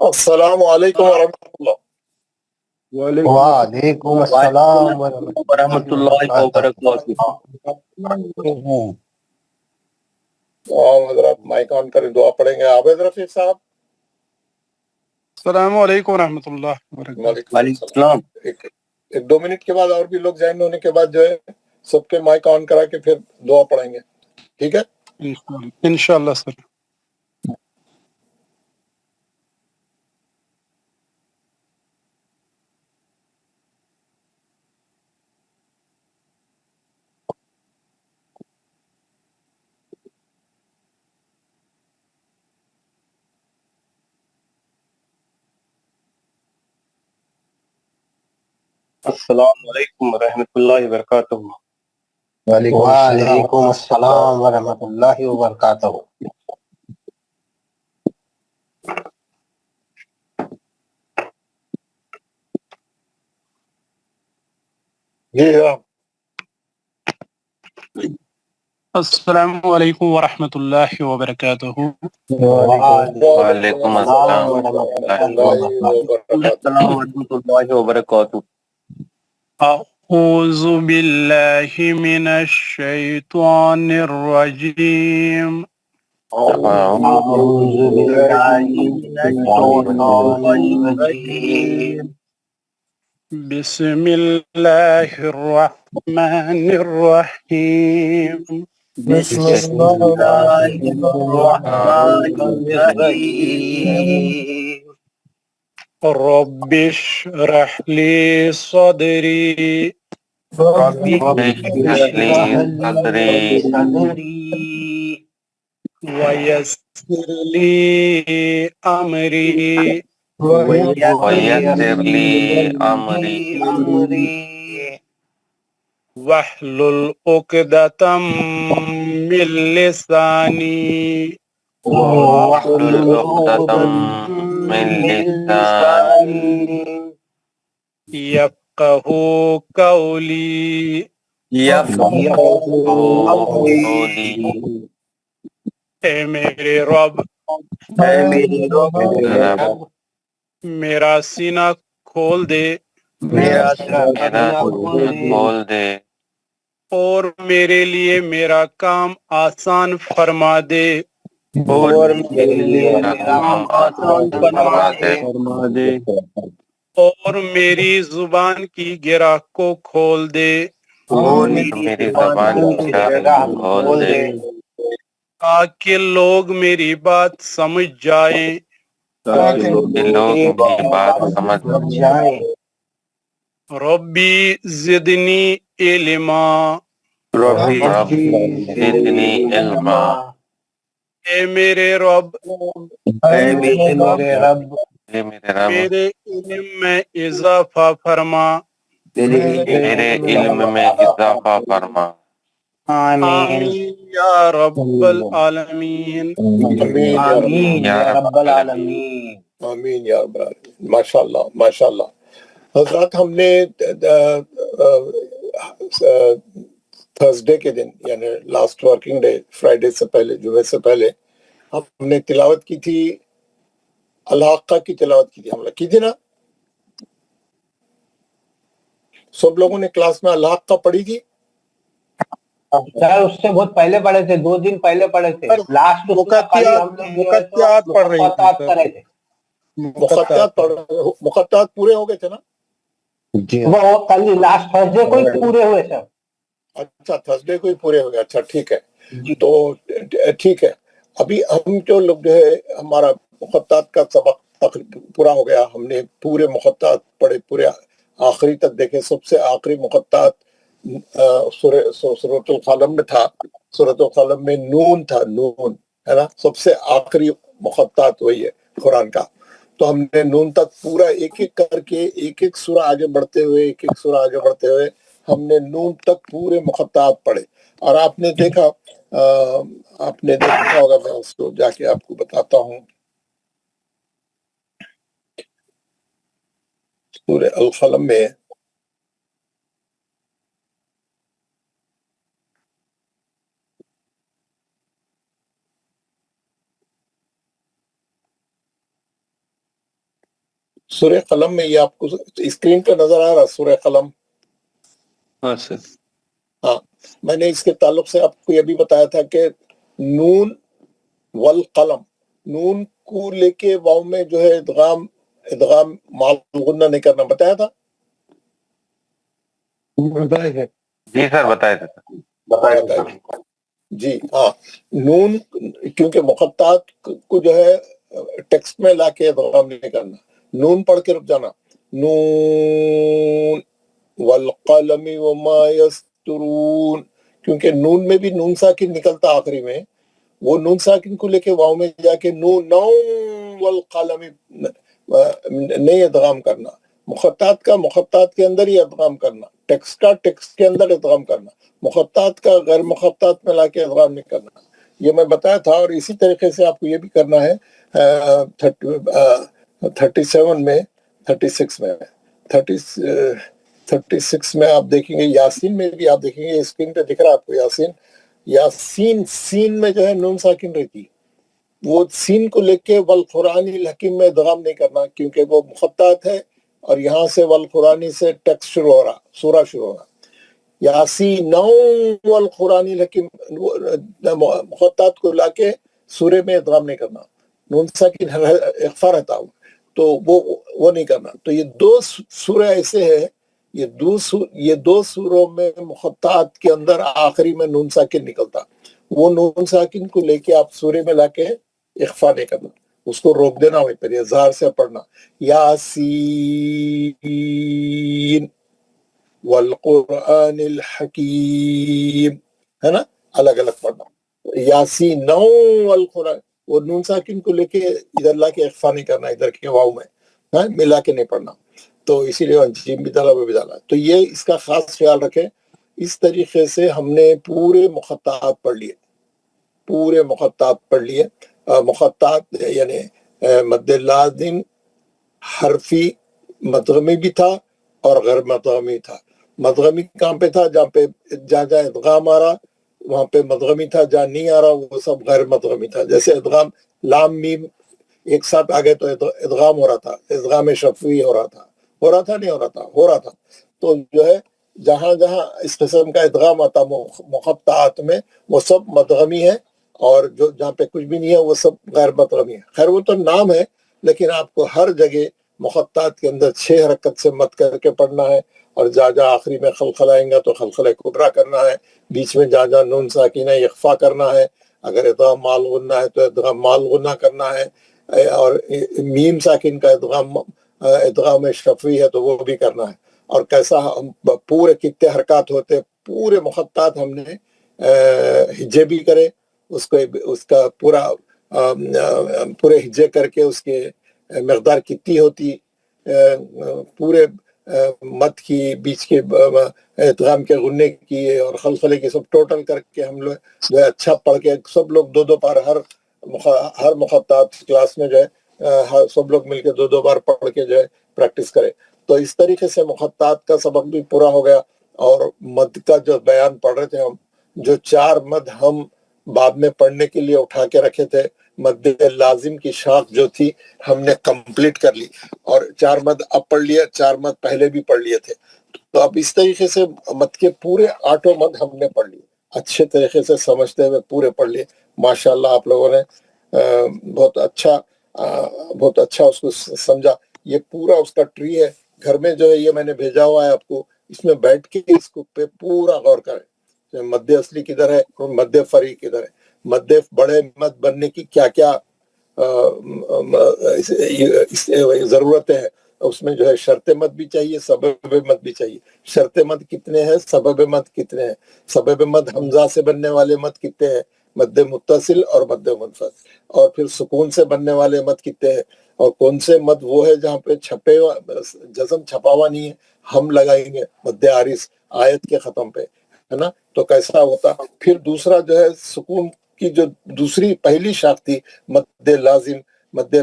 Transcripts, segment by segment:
السلام علیکم ورحمۃ اللہ۔ وعلیکم السلام ورحمۃ اللہ وبرکاتہ۔ حضرات مائک آن کریں، دعا پڑھیں گے۔ عابد رفیق صاحب۔ السلام علیکم ورحمۃ اللہ وبرکاتہ۔ وعلیکم السلام۔ ایک 2 منٹ کے بعد اور بھی لوگ جوائن ہونے کے بعد جو ہے سب کے مائک آن کرا کے پھر دعا پڑھیں گے، ٹھیک ہے؟ انشاءاللہ سر۔ السلام علیکم ورحمۃ اللہ وبرکاتہ۔ وعلیکم السلام ورحمۃ اللہ وبرکاتہ۔ جی ہاں۔ السلام علیکم ورحمۃ اللہ وبرکاتہ۔ وعلیکم السلام ورحمۃ اللہ وبرکاتہ۔ اعوذ باللہ من الشیطان الرجیم۔ اعوذ باللہ من الشیطان الرجیم۔ بسم اللہ الرحمن الرحیم۔ بسم اللہ الرحمن الرحیم۔ رب اشرح لی صدری رب اشرح لی صدری ویسر لی امری ویسر لی امری واحلل عقدۃ من لسانی واحلل عقدۃ من لسانی یفقہوا قولی۔ یفقہوا قولی۔ اے میرے رب، میرا سینہ کھول دے میرا سینہ کھول دے اور میرے لیے میرا کام آسان فرما دے۔ اور میرے لیے کام آسان فرما دے اور میری زبان کی گرہ کو کھول دے اور میری زبان کی گرہ کھول دے تاکہ لوگ میری بات سمجھ جائیں۔ تاکہ لوگ میری بات سمجھ جائیں۔ ربی زدنی علما۔ ربی زدنی علما۔ اے میرے رب، اے میرے رب، میرے علم میں اضافہ فرما۔ میرے علم میں اضافہ فرما۔ آمین یا رب العالمین۔ آمین یا رب العالمین۔ آمین یا رب العالمین۔ ماشاء اللہ ماشاء اللہ۔ حضرات ہم نے تھرسڈے کے دن یعنی لاسٹ ورکنگ ڈے، فرائیڈے سے پہلے، جمعے سے پہلے ہم نے تلاوت کی تھی، الحاقہ کی تلاوت کی تھی، ہم نے کی تھی نا؟ سب لوگوں نے کلاس میں الحاقہ پڑھی تھی؟ سر اس سے بہت پہلے پڑھے تھے، 2 دن پہلے پڑھے تھے۔ لاسٹ مقطعات پڑھ رہی تھی۔ مقطعات پورے ہو گئے تھے نا؟ وہ کل لاسٹ تھرسڈے کو ہی پورے ہوئے سر۔ اچھا تھرسڈے کو ہی پورے ہو گئے، اچھا ٹھیک ہے۔ تو ٹھیک ہے، ابھی ہم جو لوگ جو ہے ہمارا مقطعات کا سبق پورا ہو گیا، ہم نے پورے مقطعات پڑھے، پورے آخری تک دیکھے۔ سب سے آخری مقطعات سورۃ القلم میں تھا، سورۃ القلم میں نون تھا، نون ہے نا، سب سے آخری مقطعات وہی ہے قرآن کا۔ تو ہم نے نون تک پورا ایک ایک کر کے ایک ایک سورہ آگے بڑھتے ہوئے ہم نے نون تک پورے مقطعات پڑھے۔ اور آپ نے دیکھا ہوگا، میں اس کو جا کے آپ کو بتاتا ہوں۔ سورہ القلم میں سورہ قلم میں یہ آپ کو اسکرین پہ نظر آ رہا سورہ قلم؟ ہاں سر. ہاں، میں نے اس کے تعلق سے آپ کو یہ بھی بتایا تھا کہ نون والقلم، نون کو لے کے واو میں جو ہے ادغام مال غنہ نہیں کرنا، بتایا تھا. جی سر بتائے تھے. جی ہاں، نون کیونکہ مقطعات کو جو ہے ٹیکسٹ میں لا کے ادغام نہیں کرنا، نون پڑھ کے رک جانا، نون والقلم وما یسطرون، کیونکہ نون میں بھی نون ساکن نکلتا آخری میں، وہ نون ساکن کو لے کے واو میں جا کے نون والقلم نہیں ادغام کرنا، مخططات کا مخططات کے اندر ہی ادغام کرنا، ٹیکسٹ کا ٹیکسٹ کے اندر ادغام کرنا، مخططات کا غیر مخططات میں لا کے ادغام نہیں کرنا. یہ میں بتایا تھا. اور اسی طریقے سے آپ کو یہ بھی کرنا ہے 37 میں 36 میں آپ دیکھیں گے، یاسین میں بھی آپ دیکھیں گے، اسکرین پہ دکھ رہا ہے آپ کو یاسین سین میں جو ہے نون ساکن رہتی، وہ سین کو لے کے والقرآن الحکیم میں ادغام نہیں کرنا، کیونکہ وہ مخطط ہے اور یہاں سے والقرآن سے ٹیکسٹ شروع ہو رہا، سورہ شروع ہو رہا. یاسین والقرآن الحکیم مخطط کو لا کے سورے میں ادغام نہیں کرنا، نون ساکن اخفا رہتا ہوں، تو وہ نہیں کرنا. تو یہ دو سورہ ایسے ہیں، یہ دو سوروں میں مخططات کے اندر آخری میں نون ساکن نکلتا، وہ نون ساکن کو لے کے آپ سورے میں لا کے اخفا نہیں کرنا، اس کو روک دینا، وہیں پر اظہار سے پڑھنا، یاسین والقرآن الحکیم، ہے نا، الگ الگ پڑھنا. یاسین والقرآن، وہ نون ساکن کو لے کے ادھر لا کے اخفا نہیں کرنا، ادھر کے واو میں ملا کے نہیں پڑھنا. تو اسی لیے جیم بھی ڈالا وہ بھی ڈالا. تو یہ اس کا خاص خیال رکھیں. اس طریقے سے ہم نے پورے مخططات پڑھ لیے. مخططات یعنی مد لازم حرفی مدغمی بھی تھا اور غیر مدغمی تھا. مدغمی کہاں پہ تھا؟ جہاں ادغام آ رہا وہاں پہ مدغمی تھا، جہاں نہیں آ رہا وہ سب غیر مدغمی تھا. جیسے ادغام لام میم ایک ساتھ آ گئے تو ادغام ہو رہا تھا، ادغام شفوی ہو رہا تھا نہیں ہو رہا تھا. تو جو ہے جہاں جہاں اس قسم کا ادغام آتا مخططات میں وہ سب مدغمی ہے، اور جو جہاں پہ کچھ بھی نہیں ہے وہ سب غیر مدغمی ہے. خیر وہ تو نام ہے، لیکن آپ کو ہر جگہ مخططات کے اندر 6 حرکت سے مد کر کے پڑھنا ہے، اور جہاں آخری میں خلخل آئیں گا تو خلخل کبرا کرنا ہے، بیچ میں جہاں نون ساکینہ اخفا کرنا ہے، اگر ادغام مال غنہ ہے تو ادغام مال غنہ کرنا ہے، اور میم ساکن کا ادغام شفوی ہے تو وہ بھی کرنا ہے. اور کیسا پورے کتنے حرکات ہوتے، پورے مخططات ہم نے ہجے بھی کرے، اس کا پورے ہجے کر کے اس کے مقدار کتنی ہوتی، پورے مد کی، بیچ کے ادغام کے غنے کی اور خلخلے کی، سب ٹوٹل کر کے ہم لوگ جو ہے اچھا پڑھ کے سب لوگ 2 بار ہر مخططات کلاس میں جو ہے سب لوگ مل کے 2 بار پڑھ کے جو ہے پریکٹس کرے. تو اس طریقے سے مخططات کا سبق بھی پورا ہو گیا. اور مد کا جو بیان پڑھ رہے تھے ہم، جو 4 مد ہم بعد میں پڑھنے کے لیے اٹھا کے رکھے تھے، مد لازم کی شاخ جو تھی ہم نے کمپلیٹ کر لی، اور 4 مد اب پڑھ لیا، 4 مد پہلے بھی پڑھ لیے تھے. تو اب اس طریقے سے مد کے پورے 8 مد ہم نے پڑھ لیے، اچھے طریقے سے سمجھتے ہوئے پورے پڑھ لیے. ماشاءاللہ آپ لوگوں نے بہت اچھا اس کو سمجھا. یہ پورا اس کا ٹری ہے، گھر میں جو ہے یہ میں نے بھیجا ہوا ہے آپ کو، اس میں بیٹھ کے اس کو پہ پورا غور کریں، مد اصلی کدھر ہے اور مد فری کدھر ہے، مد بڑے مد بننے کی کیا کیا ضرورتیں ہیں. اس میں جو ہے شرط مد بھی چاہیے، سبب مد بھی چاہیے. شرط مد کتنے ہیں، سبب مد کتنے ہیں، سبب مد حمزہ سے بننے والے مد کتنے ہیں، مد متصل اور مد منفصل. اور پھر سکون سے بننے والے مد کتنے ہیں، اور کون سے مد وہ ہے جہاں پہ جزم چھپا ہوا نہیں ہے، ہم لگائیں گے مد عارض آیت کے ختم پہ، ہے نا. تو کیسا ہوتا. پھر دوسرا جو ہے سکون کی جو دوسری پہلی شاخ تھی مد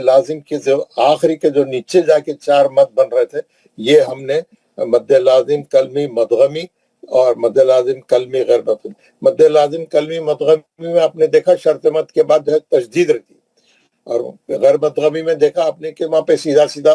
لازم کے جو آخری کے جو نیچے جا کے 4 مد بن رہے تھے، یہ ہم نے مد لازم کلمی مدغمی اور مد لازم کلمی غیر مدغمی. مد لازم کلمی مدغمی میں آپ نے دیکھا شرط مد کے بعد جو ہے تشدید رہتی، اور غیر مدغمی میں دیکھا آپ نے کہ وہاں پہ سیدھا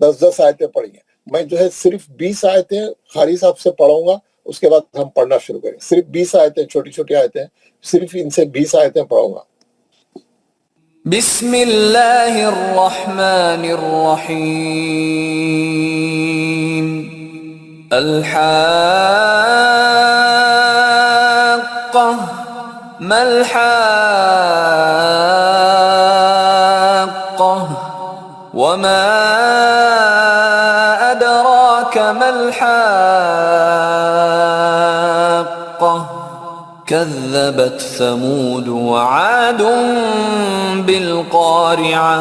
10 آیتیں پڑھی ہیں. میں جو ہے صرف 20 آیتیں قاری صاحب سے پڑھوں گا, اس کے بعد ہم پڑھنا شروع کریں. صرف 20 آیتیں, چھوٹی چھوٹی آیتیں, صرف ان سے 20 آیتیں پڑھوں گا. بسم اللہ الرحمن الرحیم. الحاقہ ما الحاقہ وما ادراک ما الحاقہ كذبت ثمود وعاد بالقارعة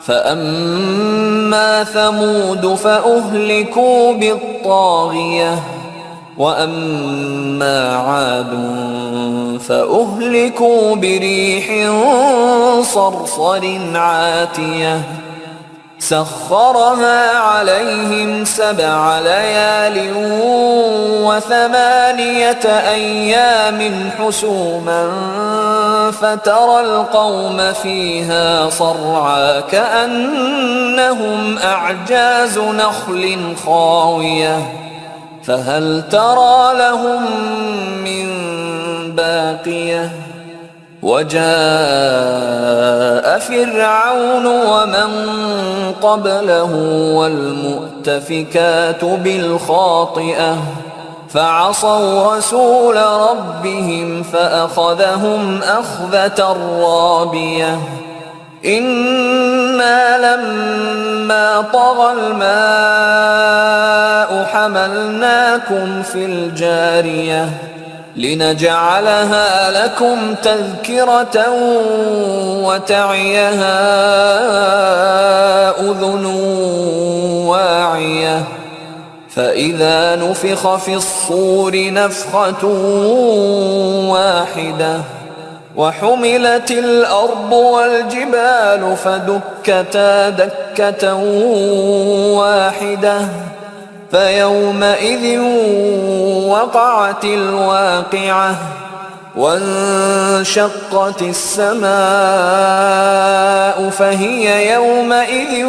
فأما ثمود فأهلكوا بالطاغية وأما عاد فأهلكوا بريح صرصر عاتية سخرها عليهم 7 ليال و8 أيام حسوما فترى القوم فيها صرعى كأنهم أعجاز نخل خاوية فهل ترى لهم من باقية وجاء فرعون ومن قبله والمؤتفكات بالخاطئة فعصوا رسول ربهم فأخذهم أخذة رابية إنا لما طغى الماء حملناكم في الجارية لنجعلها لكم تذكرة وتعيها أذن واعية فإذا نفخ في الصور نفخة واحدة وحملت الأرض والجبال فدكتا دكة واحدة فيومئذ وقعت الواقعة وانشقت السماء فهي يومئذ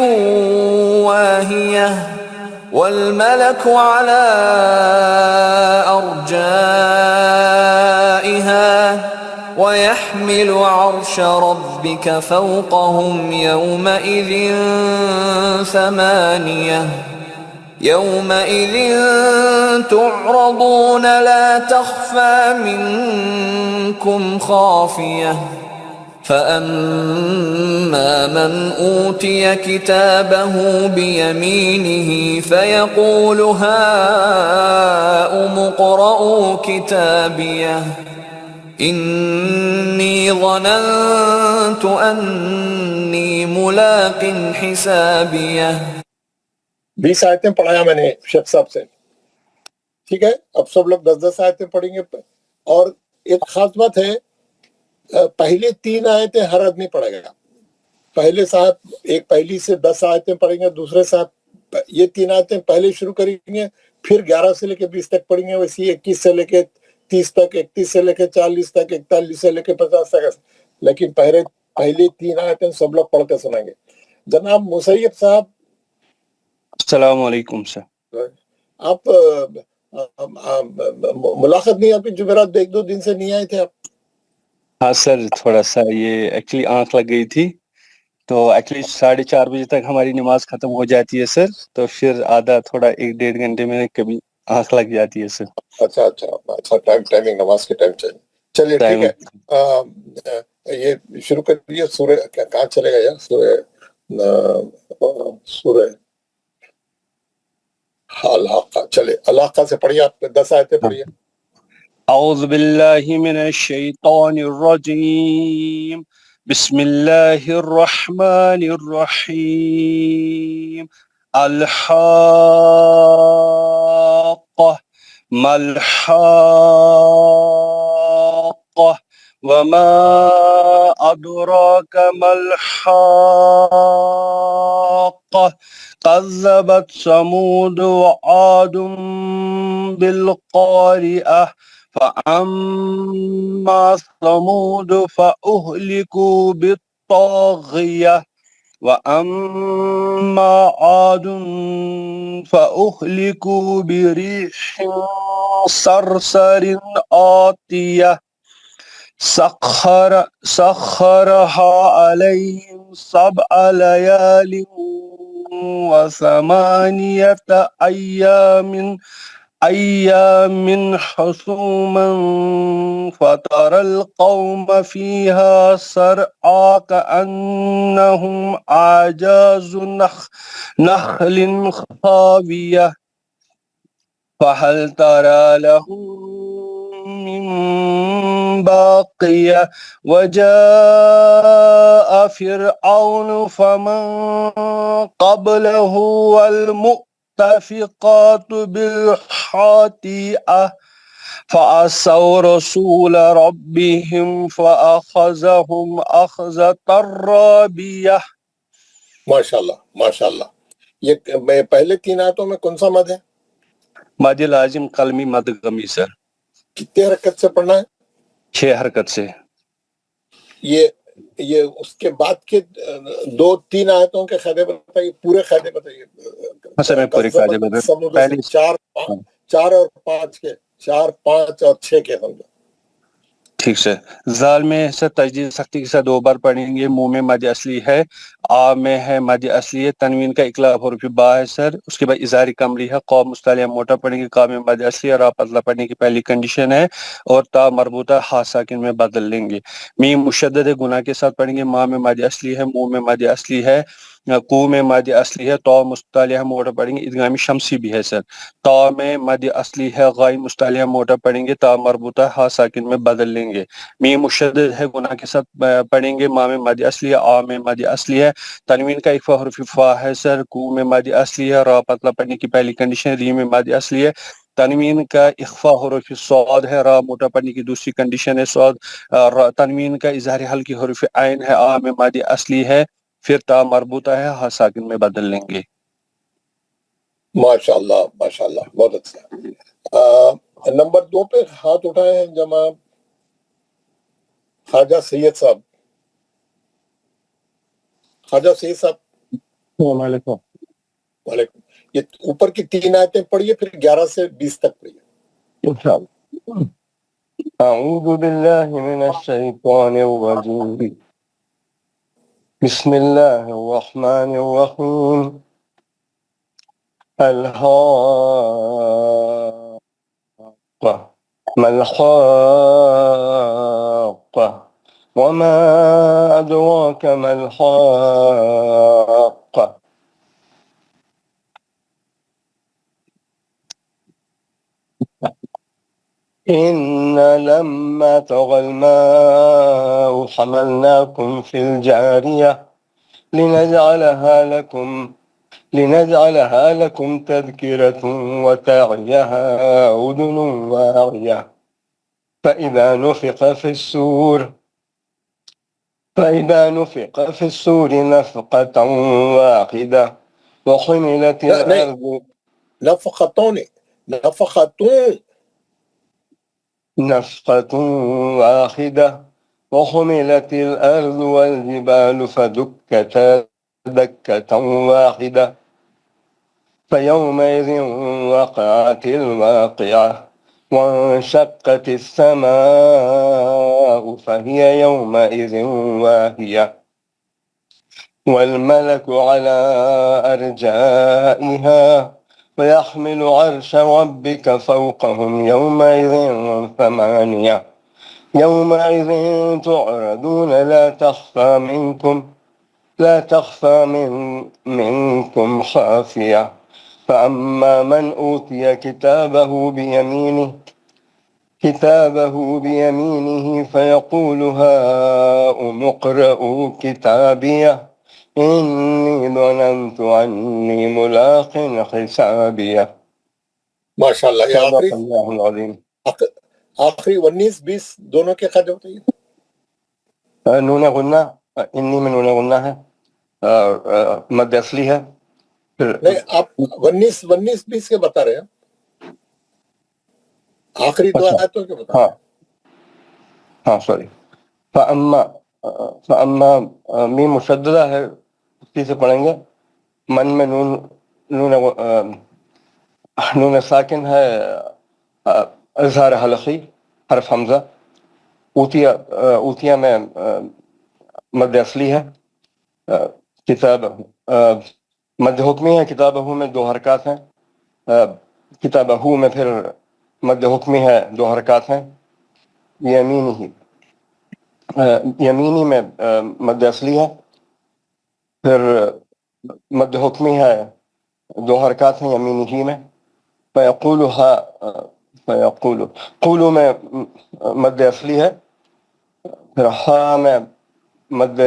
واهية والملك على أرجائها ويحمل عرش ربك فوقهم يومئذ 8 يومئذ تعرضون لا تخفى منكم خافية فأما من أوتي كتابه بيمينه فيقول هاؤم اقرءوا كتابيه إني ظننت أني ملاق حسابيه. 20 آیتیں پڑھایا میں نے شیخ صاحب سے, ٹھیک ہے. اب سب لوگ 10 آیتیں پڑھیں گے. اور ایک خاص بات ہے, پہلے 3 آیتیں ہر آدمی پڑھے گا. پہلے صاحب ایک پہلی سے 10 آیتیں پڑھیں گے, دوسرے صاحب یہ 3 آیتیں پہلے شروع کریں گے, پھر 11 سے لے کے 20 تک پڑھیں گے. ویسے 21 سے لے کے 30 تک, 31 سے لے کے 40 تک, 41 سے لے کے 50 تک. لیکن پہلی 3 آیتیں سب لوگ پڑھ کے سنیں گے. جناب مسیب صاحب, السلام علیکم سر. آپ ملاقات نہیں, آپ کی جمعرات 1-2 دن سے نہیں آئے تھے آپ؟ ہاں سر, تھوڑا سا یہ ایکچولی آنکھ لگ گئی تھی, تو ایکچولی 4:30 بجے تک ہماری نماز ختم ہو جاتی ہے سر, تو پھر آدھا تھوڑا 1-1.5 گھنٹے میں کبھی آنکھ لگ جاتی ہے سر. اچھا, ٹائمنگ نماز کے ٹائم چاہیے. چلیے ٹھیک ہے, یہ شروع کر دیجیے. سورہ کہاں چلے گا یار؟ سورہ الحاقہ. چلے الحاقہ سے پڑھیے, آپ 10 آیتیں پڑھیے. اعوذ باللہ من الشیطان الرجیم, بسم اللہ الرحمن الرحیم. الحاقہ ما الحاقہ وما ادراک ما الحاقہ كذبت ثمود وعاد بالقارعة فأما ثمود فأهلكوا بالطاغية وَأَمَّا عَادٌ فَأُهْلِكُوا بِرِيحٍ صَرْصَرٍ عَاتِيَةٍ سخرها عليهم 7 ليال و8 أيام حسوما فترى القوم فيها صرعى كأنهم أعجاز نخل خاوية فهل ترى لهم من باقية وجاء فرعون فمن قبله والمؤتفقات بالخاطئة فعصوا رسول ربهم فأخذهم أخذة رابية. ماشاءاللہ ماشاءاللہ. یہ پہلے 3 آیتوں میں کون سا مد ہے؟ مد لازم قلمی مد غمی سر. کتنے حرکت سے پڑھنا ہے؟ 6 حرکت سے. یہ اس کے بعد کے 2-3 آیتوں کے قاعدے بتائیے، پورے قاعدے بتائیے. سر میں پورے قاعدے بتا 4 اور 5 کے 4 5 اور 6 کے ہوں گے. ٹھیک سے. زال میں سر تجدید سختی کے ساتھ 2 بار پڑھیں گے. منہ میں مد اصلی ہے، آ میں ہے مد اصلی ہے، تنوین کا اقلاب حرف با ہے سر. اس کے بعد اظہاری کمری ہے، قوم مستعلیہ موٹا پڑھیں گے، قا میں مد اصلی ہے، را پتلا پڑھنے کی پہلی کنڈیشن ہے، اور تا مربوطہ ہا ساکن میں بدل لیں گے. میم مشدد ہے، گناہ کے ساتھ پڑھیں گے، ماں میں مد اصلی ہے، منہ میں مد اصلی ہے، کو میں مد اصلی ہے، تو مستعلیہ موٹا پڑھیں گے، ادغام شمسی بھی ہے سر. تا میں مد اصلی ہے، غائی مستعلیہ موٹا پڑھیں گے، تا مربوطہ ہا ساکن میں بدل لیں گے. میم مشدد ہے، گناہ کے ساتھ پڑھیں گے، ماں میں مد اصلی ہے، آ میں مد اصلی ہے، تنوین کا اخفا حرف فا ہے سر. کو میں مد اصلی ہے، را پتلا پڑھنے کی پہلی کنڈیشن، ری میں مد اصلی ہے، تنوین کا اخفا حرف صاد ہے، را موٹا پڑھنے کی دوسری کنڈیشن ہے صاد. تنوین کا اظہار ہلکی حرف عین ہے، آ میں مد اصلی ہے، پھر تا مربوطہ ہے، ہا ساکن میں بدل لیں گے. ماشاءاللہ ماشاءاللہ، بہت اچھا. نمبر 2 پہ ہاتھ اٹھائے ہیں جناب خواجہ سید صاحب. خواجہ سید صاحب السلام علیکم. وعلیکم. یہ اوپر کی 3 آیتیں پڑھیے، پھر 11 سے 20 تک پڑھیے. انشاءاللہ. اعوذ باللہ من الشیطان الرجیم. بسم اللہ الرحمن الرحیم. الحاقہ ما الحاقہ وما ادراک ما الحاقہ. إن لما طغى الماء حملناكم في الجارية لنجعلها لكم تذكرة وتعيها أذن واعية. فإذا نفخ في السور نفقة واحدة وحملت الأرض نفقتون نفقة واحدة وحملت الأرض والجبال فدكتا دكة واحدة فيومئذ وقعت الواقعة وانشقت السماء فهي يومئذ واهية والملك على أرجائها ويحمل عرش ربك فوقهم يومئذ ثمانية. يومئذ تعرضون لا تخفى منكم خافية. فأما من أوتي كتابه بيمينه فيقول هاؤم اقرءوا كتابيه إني ظننت أني ملاق حسابيه. ماشاءاللہ. یہ صدق اللہ العظیم. آخری 19-20 دونوں کے قاعدے بتائیے. نون غنہ، انی میں نون غنہ ہے، مد اصلی ہے. نہیں، آپ 19-20 کے بتا رہے ہیں، آخری 2 آیتوں کے بتا رہے ہیں. ہاں سوری. فأما میم مشددہ ہے، ترتیب سے پڑھیں گے. من میں نون ساکن ہے, اظہار حلقی حرف حمزہ. اوتیا میں مد اصلی ہے. کتاب مد حکمی ہے. کتابہ میں 2 حرکات ہیں. کتابہ میں پھر مد حکمی ہے, 2 حرکات ہیں. یمینی میں مد اصلی ہے. پھر مد حکمی ہے, 2 حرکات ہیں یمینی ہی میں. قولو میں مد اصلی ہے. پھر ہا میں مد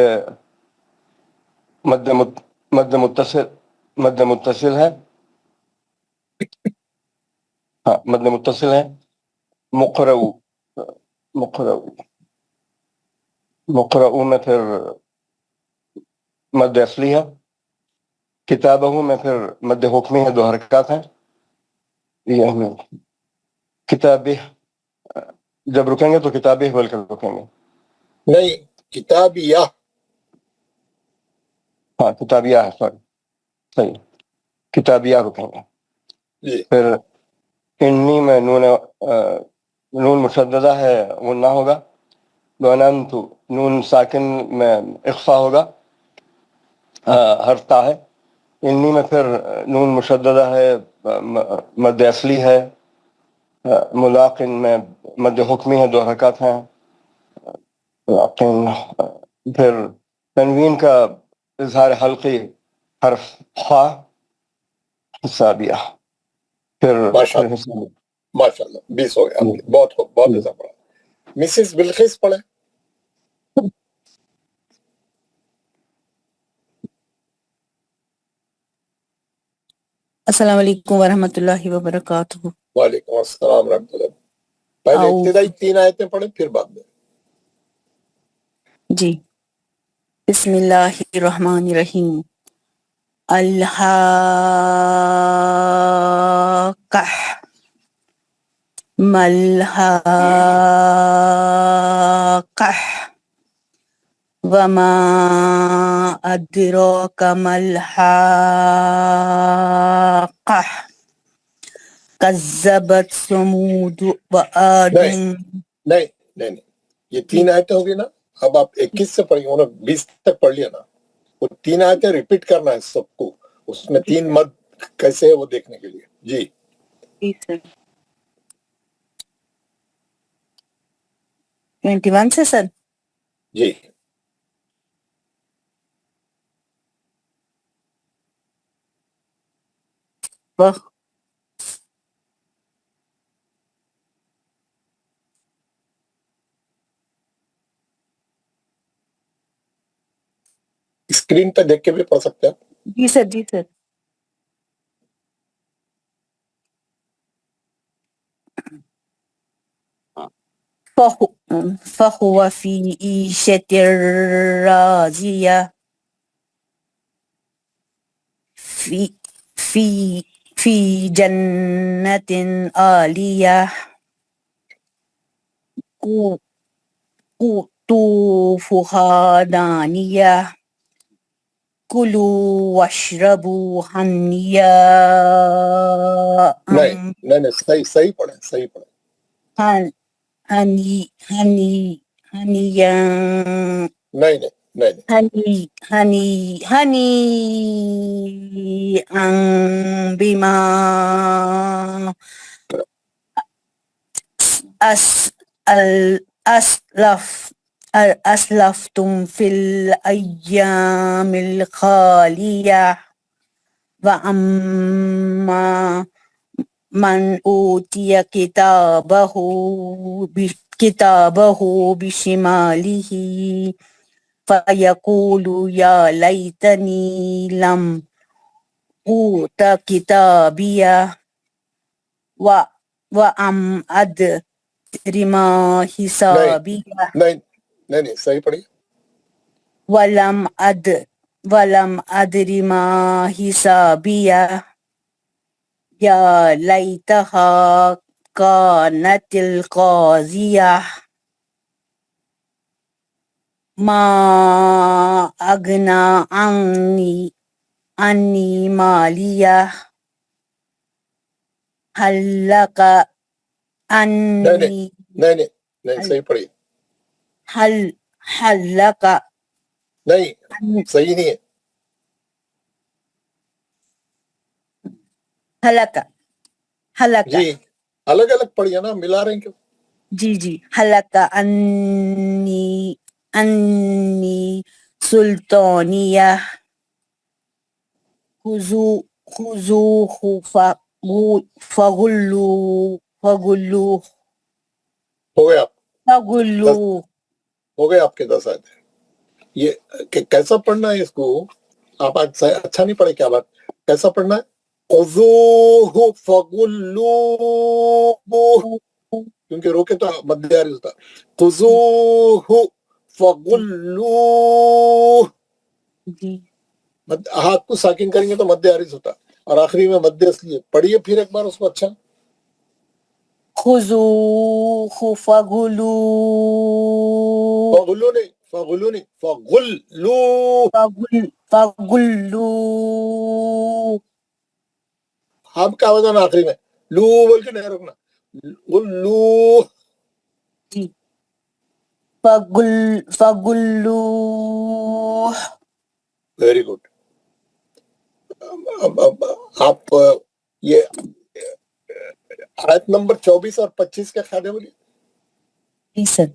متصل ہے. ہاں مد متصل ہے. مقرؤ میں پھر مد اصلی ہے. کتابہ میں پھر مد حکمی ہے, 2 حرکات ہیں. یہ ہمیں کتابہ جب رکیں گے تو کتابہ بول کر رکیں گے. نہیں, کتابیہ. ہاں کتابیہ ہے, سوری صحیح, کتابیہ رکیں گے. جی پھر انی میں نون مشددہ ہے, غنہ ہوگا. ظننت نون ساکن میں اخفا ہوگا, حرف تا ہے. انی میں پھر نون مشددہ ہے, مد اصلی ہے. ملاقن میں مد حکمی ہے, 2 حرکات ہیں. پھر تنوین کا اظہار حلقی حرف خا حسابیہ. ماشاء اللہ, ماشاء اللہ, 20 ہو گئے آپ کے. بہت خوب, بہت اچھا پڑھا. مسز بلقیس پڑھے. السلام علیکم ورحمۃ اللہ وبرکاتہ. وعلیکم السلام ورحمۃ اللہ. پہلے ابتدائی 3 آیتیں پڑھیں, پھر بعد میں. جی, بسم اللہ الرحمن الرحیم. الحاقہ ملحاقہ وما ادراک ملحاقہ کذبت ثمود وعاد. نہیں, یہ 3 آیتیں ہوگی نا. اب آپ 21 سے پڑھیں گے, انہوں نے 20 تک پڑھ لیا نا. وہ 3 آیتیں ریپیٹ کرنا ہے سب کو. اس میں 3 مد کیسے ہے وہ دیکھنے کے لیے. جی جی سر. 21 سے سر. جی اسکرین پہ دیکھ کے بھی پڑھ سکتے ہیں. جی سر, جی سر. فهو في عيشة راضية في جنة عالية قطوفها دانية كلوا واشربوا هنيئا. نہیں, صحیح پڑھیں. هنيئا نہیں. هنيئا بما أسلفتم في الأيام الخالية وأما من أوتي كتابه بشماله فيقول يا ليتني لم أوت كتابيه وأم أدر ما حسابيه نہیں, صحیح پڑھی. ولم أدر ما حسابيه يا ليتها كانت القاضية. ما أغنى عني مالية هلك عني نہیں صحیح پڑھی. هلك نہیں صحیح نہیں ہے. هلك جی الگ الگ پڑھیے نا, ملا رہے ہیں کیوں؟ جی هلك عني سلطانية خذوه فغلوه ہو گیا فغلوه. ہو گئے آپ کے 10 آیتیں. یہ کیسا پڑھنا ہے اس کو؟ آپ آج اچھا نہیں پڑھے, کیا بات, کیسا پڑھنا ہے؟ خذوہ فغلوہ, کیونکہ روکے تو مد عارض ہوتا. خذوہ فغلوہ, جی ہاتھ کو ساکن کریں گے تو مد عارض ہوتا, اور آخری میں مد اصلی ہے. پڑھیے پھر ایک بار اس کو اچھا. خذوه فغلوه فغلو نہیں فغلو. فغلوه. ہم کا آواز آنا آخری میں, لو بول کے نہیں رکنا, غلو. جی فغلوه. Very good. آپ یہ آیت نمبر 24 اور 25 کا خیال ہے بولیے. جی سر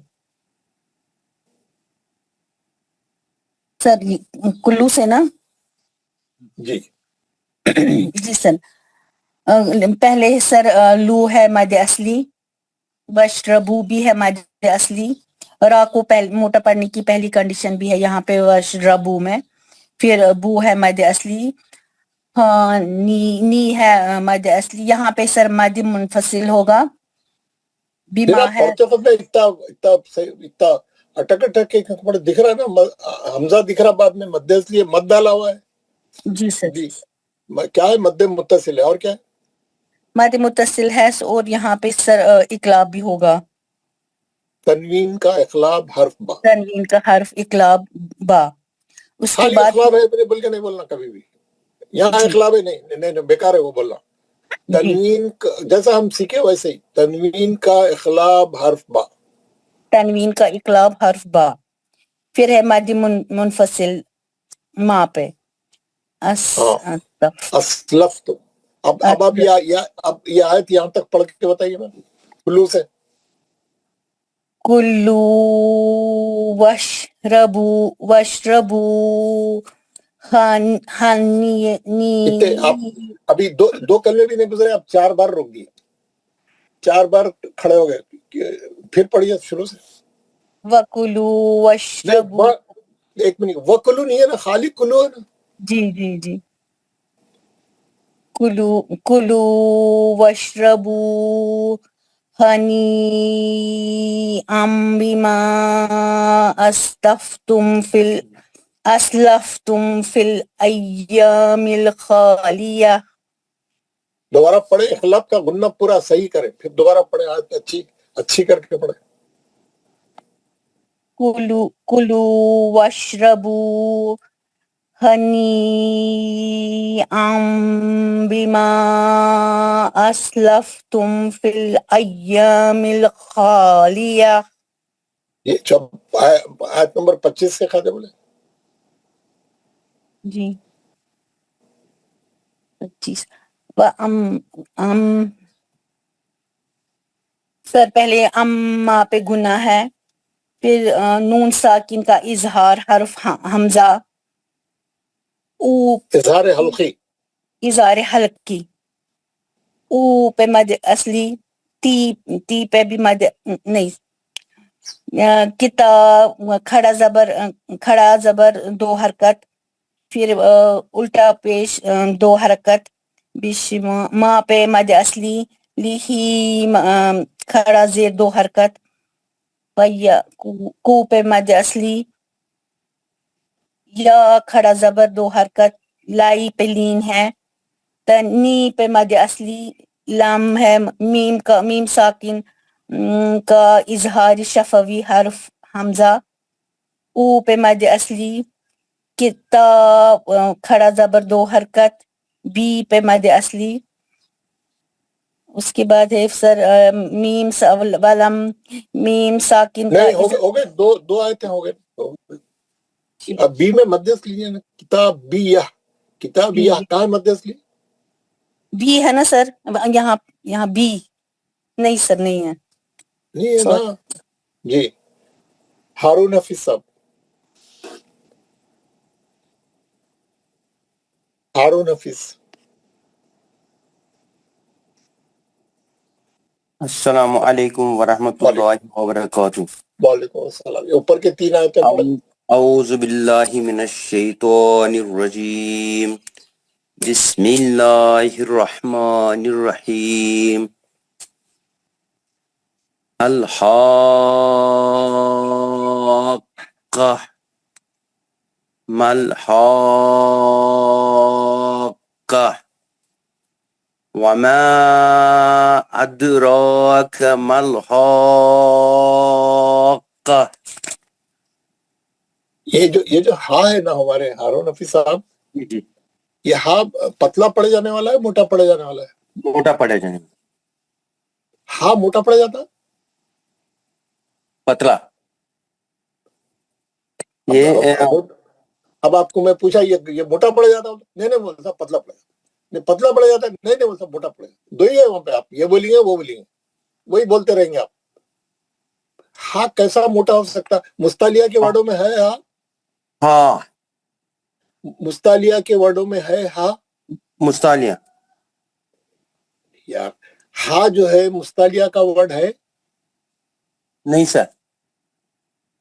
کلو سے نا. جی جی سر پہلے سر لو ہے مد اصلی, وشربو بھی ہے مد اصلی, را کو موٹا پڑھنے کی پہلی کنڈیشن بھی ہے یہاں پہ وشربو میں, پھر بو ہے مد اصلی, ہاں نی ہے مد اصلی, یہاں پہ سر مد منفصل ہوگا. بیما ہے پڑھتے وقت میں اتنا اٹک کے دکھ رہا ہے نا, حمزہ دکھ رہا بعد میں, مد اصلی مد ڈالا ہوا ہے. جی سر جی کیا ہے؟ مد متصل ہے, اور کیا ہے؟ مد متصل ہے, اور یہاں پہ سر اقلاب بھی ہوگا. تنوین کا اقلاب حرف با. تنوین کا حرف اقلاب با. اس کے خالی بعد اقلاب ہے بول کے نہیں بولنا کبھی بھی, یہاں جی اقلاب ہے نہیں, بیکار ہے وہ بولنا. جی تنوین جیسا ہم سیکھے ویسے ہی, تنوین کا اقلاب حرف با. تنوین کا اقلاب حرف با. پھر ہے مد منفصل ماں پہ ہاں اسلف. تو اب آپ یہ آیت یہاں تک پڑھ کے بتائیے نا کلو سے. کلو وشربو آپ ابھی دو کلمے بھی نہیں گزرے, آپ 4 بار روک دیے, 4 بار کھڑے ہو گئے. پھر پڑھیے شروع سے. وکلو وشربو. ایک منٹ, وہ کلو نہیں ہے نا, خالی کلو ہے نا. جی کلو وشربو ہنیئا بما اسلفتم فی الایام الخالیہ. دوبارہ پڑھے, اخلاق کا غنہ پورا صحیح کرے, پھر دوبارہ پڑھے, آیت اچھی کر کے پڑھے. کلو وشربو ہنیئا بما اسلفتم فی الایام الخالیہ. یہ آیت نمبر 25 سے کھاتے بولے. جی 25. سر پہلے اما پہ گناہ ہے, پھر نون ساکن کا اظہار حرف حمزہ, او اظہار حلقی. اظہار حلقی, او پہ مد اصلی, تی پہ بھی مد نہیں, کتاب کھڑا زبر 2 حرکت, پھر الٹا پیش 2 حرکت, ماں پہ مد اصلی, لیہی کھڑا زیر 2 حرکت, کو پہ مد اصلی, یا کھڑا زبر 2 حرکت, لائی پہ لین ہے, تنی پہ مد اصلی, لام ہے میم ساکن کا اظہار شفوی حرف حمزہ, او پہ مد اصلی, کتاب کھڑا زبر 2 حرکت, بی پہ مد اصلی. اس کے بعد ہے سر میم ولم, میم ساکن کا نہیں ہو گئے دو آیتیں ہو گئے. اب بی میں مد اصلی ہے نا, کتابیہ کہاں مد اصلی؟ بی ہے نا سر, یہاں بی نہیں سر, نہیں ہے. نہیں ہے نا جی. ہارون حفیظ صاحب, ہارون حفیظ. السلام علیکم ورحمۃ اللہ وبرکاتہ. وعلیکم السلام. اوپر کے 3 آیتیں پڑھیں. اعوذ باللہ من الشیطان الرجیم. بسم اللہ الرحمن الرحیم. الحاقہ ما الحاقہ وما ادراک ما الحاقہ. یہ جو ہاں ہے نا ہمارے ہارون حفیظ صاحب, یہ ہاں پتلا پڑے جانے والا ہے, موٹا پڑے جانے والا ہے؟ موٹا پڑے جانے, ہاں موٹا پڑے جاتا ہے. پتلا. یہ اب آپ کو میں پوچھا یہ موٹا پڑ جاتا ہے, نہیں بولتا پتلا پڑ جاتا, نہیں پتلا پڑ جاتا ہے, نہیں بولتا موٹا پڑ جاتا. 2 ہی ہے وہاں پہ, آپ یہ بولیں گے وہ بولیں گے, وہی بولتے رہیں گے آپ. ہاں کیسا موٹا ہو سکتا؟ مستعلیہ کے ورڈوں میں ہے ہاں, ہاں مستعلیہ کے ورڈوں میں ہے ہاں. مستعلیہ یار ہاں جو ہے مستعلیہ کا ورڈ ہے نہیں سر.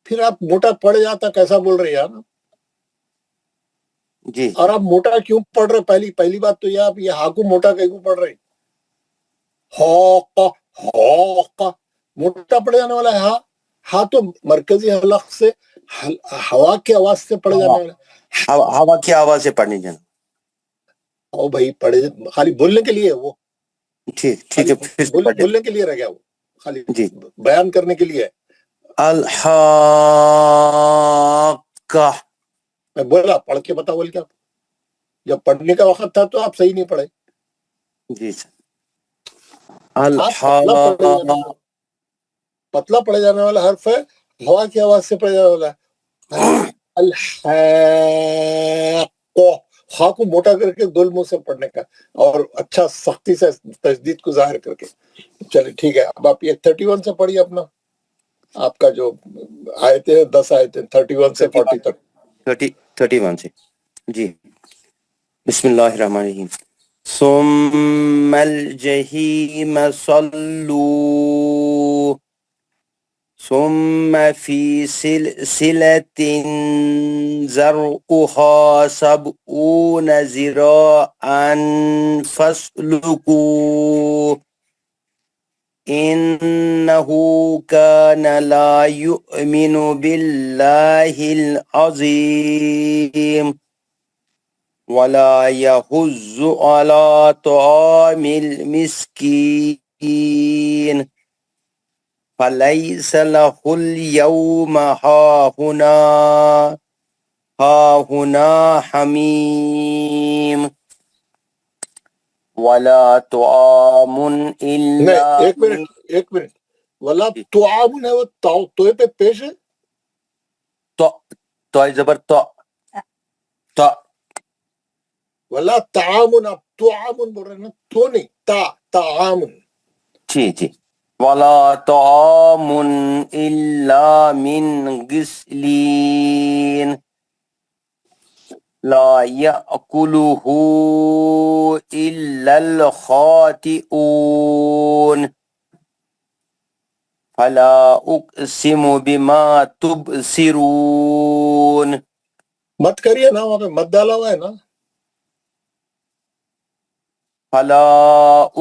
پھر آپ موٹا پڑ جاتا کیسا بول رہے یار؟ جی اور آپ موٹا کیوں پڑھ رہے؟ پہلی بات تو یہ آپ یہ ہاں کو موٹا کیوں پڑھ رہے؟ موٹا پڑ جانے والا ہے ہاں. ہاں تو مرکزی حلق سے ہوا کی آواز سے پڑ جانے والا ہے. ہوا کی آواز سے پڑھنے جانا. او بھائی پڑھے خالی بولنے کے لیے, وہ ٹھیک ہے, پھر سے پڑھ لیتے. بولنے کے لیے رہ گیا, وہ خالی جی. بیان کرنے کے لیے. الحاقہ. میں بولا پڑھ کے بتا, بول کے آپ جب پڑھنے کا وقت تھا تو آپ صحیح نہیں پڑھے. جی سر. پتلا پڑے جانے والا حرف ہے, ہوا کی آواز سے پڑے جانے والا ہے. خا کو موٹا کر کے دل منہ سے پڑھنے کا, اور اچھا سختی سے تجدید کو ظاہر کر کے. چلے ٹھیک ہے, اب آپ یہ 31 سے پڑھیے اپنا, آپ کا جو آیتیں 10 آیتیں 31 سے 40 تک. 31 سے جی. بسم اللہ الرحمن الرحیم. ثم الجحیم صلوا ثم فی سلسلة ذرعها 70 ذراعا فاسلکوه إنه كان لا يؤمن بالله العظيم ولا يحض على طعام المسكين فليس له اليوم هاهنا حميم ولا طعام الا. نہیں ایک منٹ ولا طعام ہے, وہ توئے پہ پیش ہے, تو زبر تو ولا طعام, آپ طعام بول رہے ہیں نا, تو نہیں طعام. جی. ولا طعام الا من غسلین لا يأكله الا الخاطئون فلا اقسم بما تبصرون. مت کریے نا, وہاں پہ مت ڈالا ہوا ہے نا. فلا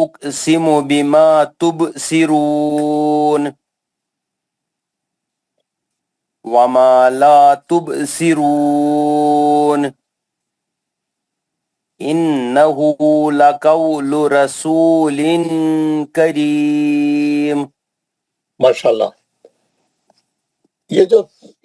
اقسم بما تبصرون وما لا تبصرون انه لقول رسول کریم. ماشاءاللہ. یہ جو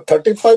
35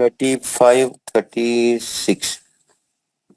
35 36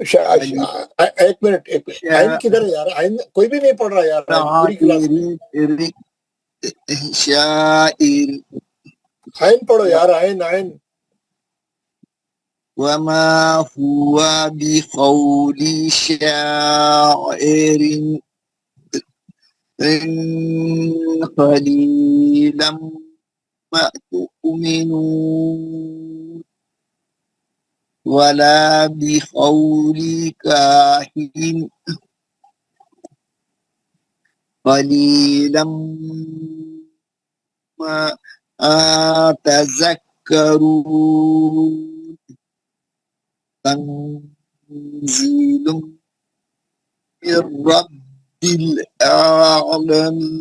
ایک منٹ آئین کدھر ہے یار؟ آئین کوئی بھی نہیں پڑھ رہا یار پوری کلاس میں. شاعر آئین پڑھو یار، آئین. وما هو بقول شاعر قليلا ما تؤمنون ولا بقول كاهن قليلا ما تذكرون تنزيل من رب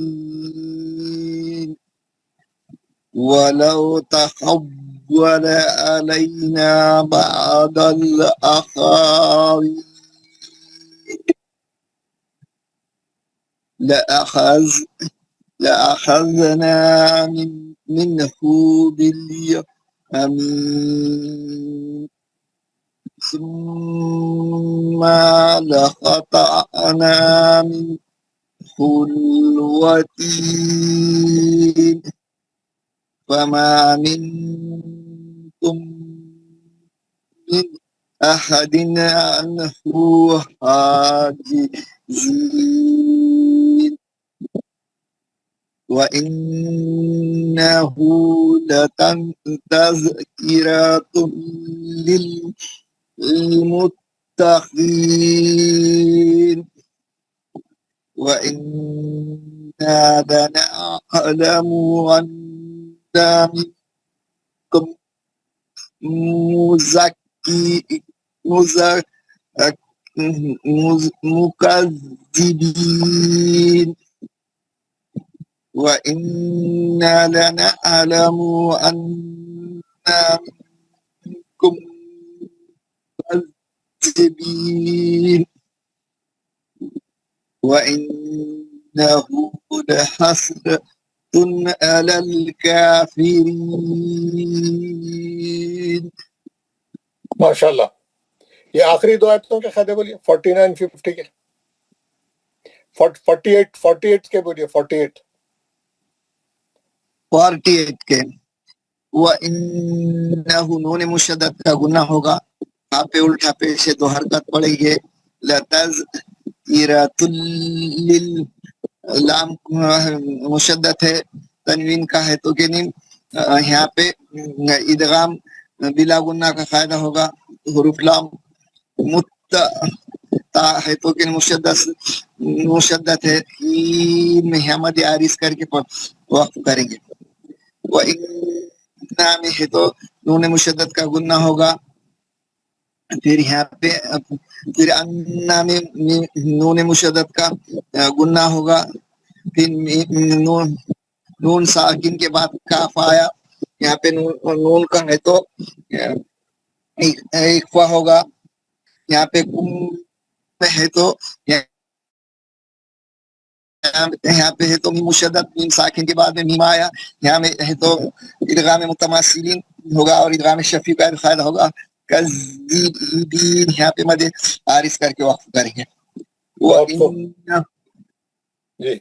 العالمين ولو تقول علينا بعض الأقاويل لأخذنا منه باليمين ثم لقطعنا منه الوتين فما منكم من أحد عنه حاجزين وإنه لتذكرة للمتقين وإنا لنعلم أن منكم مكذبين وإنا لنعلم أن منكم مكذبين وإنه لحسرة على الكافرين. ماشاء اللہ. یہ آخری دو آیتوں کے قاعدے بولیے 49 50 کے 48 کے بولیے 48 کے وَإِنَّهُ نون مشدد کا گناہ ہوگا. یہاں پہ الٹا پیش ہے تو حرکت پڑے گی. لَتَذْكِرَةٌ لام مشدد ہے، تنوین کا ہے تو کہ نہیں. یہاں پہ ادغام بلا گناہ کا قاعدہ ہوگا. حروف لام متا ہے تو کہ مشدد ہے. یہاں مد عارض کر کے وقف کریں گے. وَإِنَّا میں ہے تو نون مشدد کا گناہ ہوگا. پھر یہاں پہ پھر انا میں نون مشدد کا گناہ ہوگا. پھر نون ساکن کے بعد کاف آیا، یہاں پہ نون کا ہے تو اخفا ہوگا. یہاں پہ کم ہے تو یہاں پہ ہے تو میم مشدد میم ساکن کے بعد میں میم آیا، یہاں میں ہے تو ادغام متماثلین ہوگا اور ادغام شفیع کا فائدہ ہوگا. کذبین یہاں پہ مد عارض کر کے وقف کریں گے. جی.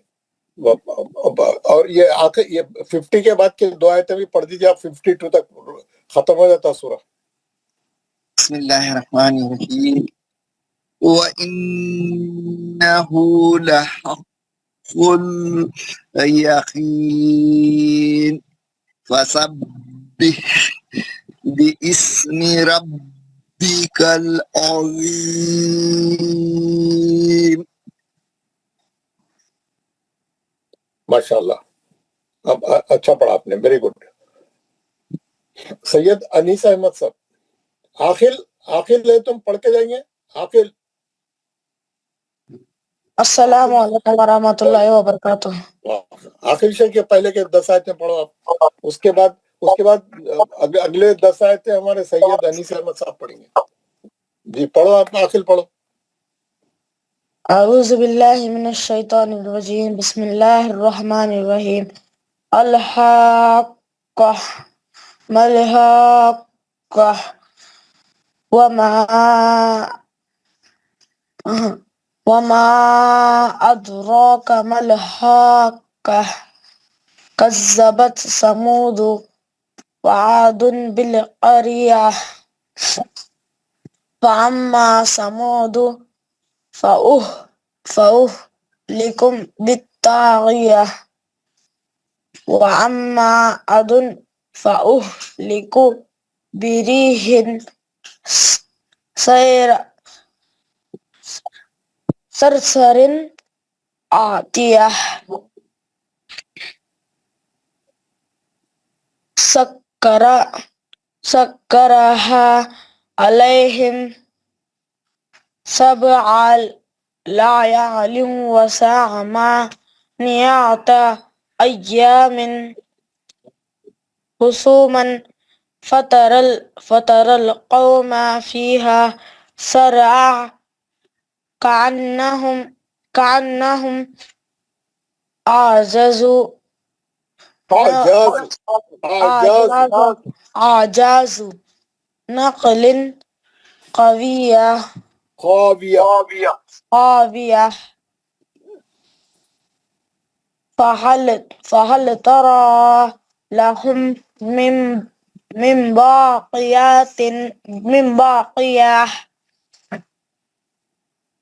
اور یہ آخر یہ 50 کے بعد کے دو آیتیں بھی پڑھ دیجیے آپ. 52 تک ختم ہو جاتا سورہ. بسم اللہ الرحمن الرحیم. وَإِنَّهُ لَحَقُّ الْيَقِينِ فَسَبِّحْ بِاسْمِ رَبِّكَ الْعَظِيمِ. ماشاء اللہ. اب اچھا پڑھا آپ نے، ویری گڈ. سید انیس احمد صاحب عاقل لے تم پڑھ کے جائیں گے. عاقل. السلام علیکم ورحمۃ اللہ وبرکاتہ. عاقل شیخ کے پہلے کے 10 آیتیں پڑھو آپ. اس کے بعد اگلے 10 آیتیں ہمارے سید انیس احمد صاحب پڑھیں گے. جی پڑھو آپ. عاقل پڑھو. اعوذ باللہ من الشیطان الرجیم. بسم اللہ الرحمن الرحیم. الحاقہ ما الحاقہ وما وما أدراك ما الحاقة كذبت ثمود وعاد بالقارعة فأما ثمود فأهلكوا بالطاغية وأما عاد فأهلكوا بريح صرصر عاتية سكرها عليهم سبع ليال وثمانية أيام حسوما فترى القوم فيها سرعى كأنهم أعجاز نقل قاوية فهل ترى لهم من باقية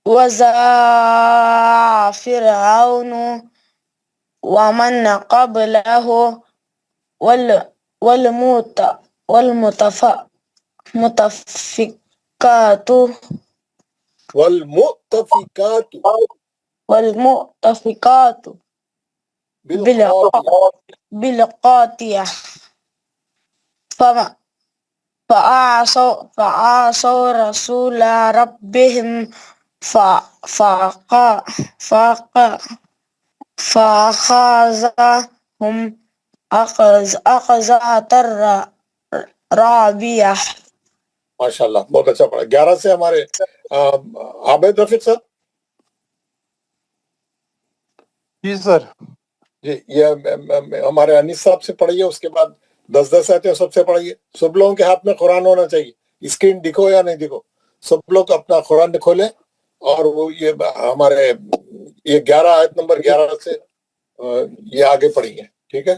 وذا فرعون ومن قبله والمؤتفكات بالقاطية فعصوا رسول ربهم فأخذهم أخذة رابية. ماشاءاللہ بہت اچھا پڑھا. 11 سے ہمارے عابد رفیق صاحب. جی سر. جی یہ ہمارے انیس صاحب سے پڑھیے, اس کے بعد 10 آتے ہیں سب سے پڑھیے. سب لوگوں کے ہاتھ میں قرآن ہونا چاہیے, اسکرین دکھو یا نہیں دکھو, سب لوگ اپنا قرآن کھولیں اور وہ یہ ہمارے یہ 11 آیت نمبر 11 سے یہ آگے پڑھیے. ٹھیک ہے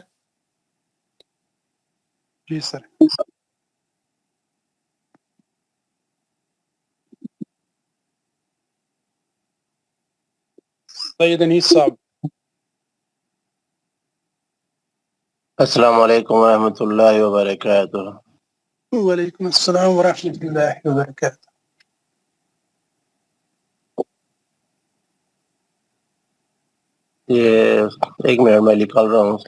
جی سر. سید انیس صاحب. السلام علیکم ورحمۃ اللہ وبرکاتہ. وعلیکم السلام ورحمۃ اللہ وبرکاتہ. یہ ایک منٹ میں نکال رہا ہوں.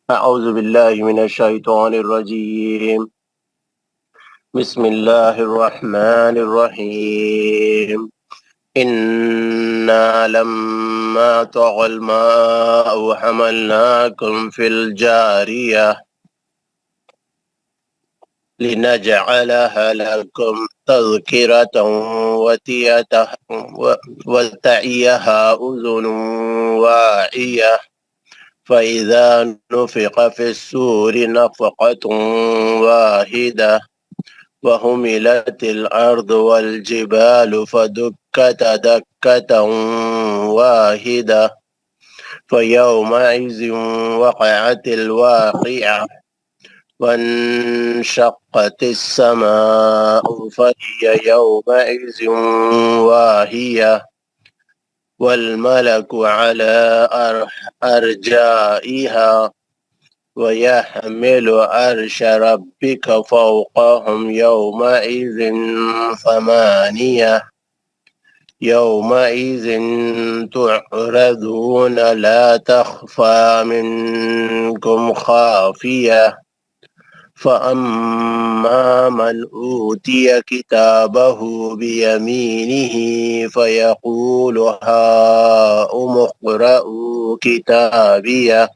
اعوذ باللہ من الشیطان الرجیم. بسم اللہ الرحمن الرحیم. إنا لما طغى الماء حملناكم في الجارية لنجعلها لكم تذكرة وتعيها أذن واعية فإذا نفخ في السور نفقة واحدة وحملت الأرض والجبال فدكتا دكة واحدة فيومئذ وقعت الواقعة وانشقت السماء فهي يومئذ واهية والملك على أرجائها ويحمل عرش ربك فوقهم يومئذ ثمانية يومئذ تعرضون لا تخفى منكم خافية فأما من أوتي كتابه بيمينه فيقول هاؤم اقرءوا كتابيه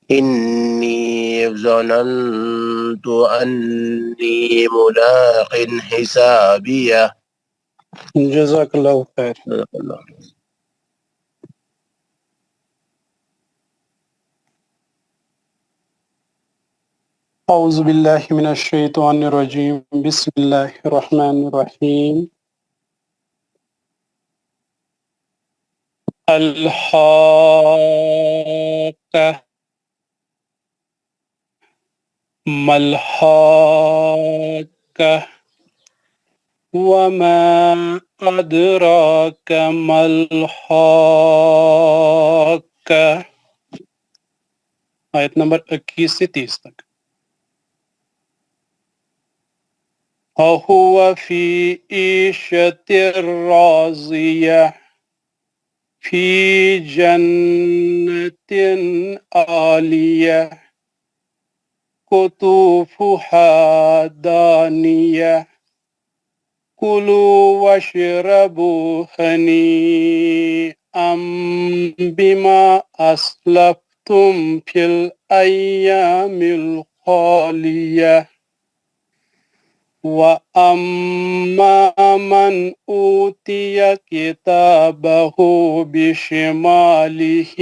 إني ظننت أني ملاق حسابيه. جزاک اللہ خیر. صدق اللہ. اعوذ باللہ من الشیطان الرجیم بسم اللہ الرحمن الرحیم. الحاقہ ملحاقہ وما ادراک ملحاقہ. آیت نمبر 21 سے 30 تک. وهو في عيشة راضية في جنة عالية قطوفها دانية كلوا واشربوا هنيئا بما أسلفتم في الأيام الخالية. وَأَمَّا مَنْ أُوتِيَ كِتَابَهُ بِشِمَالِهِ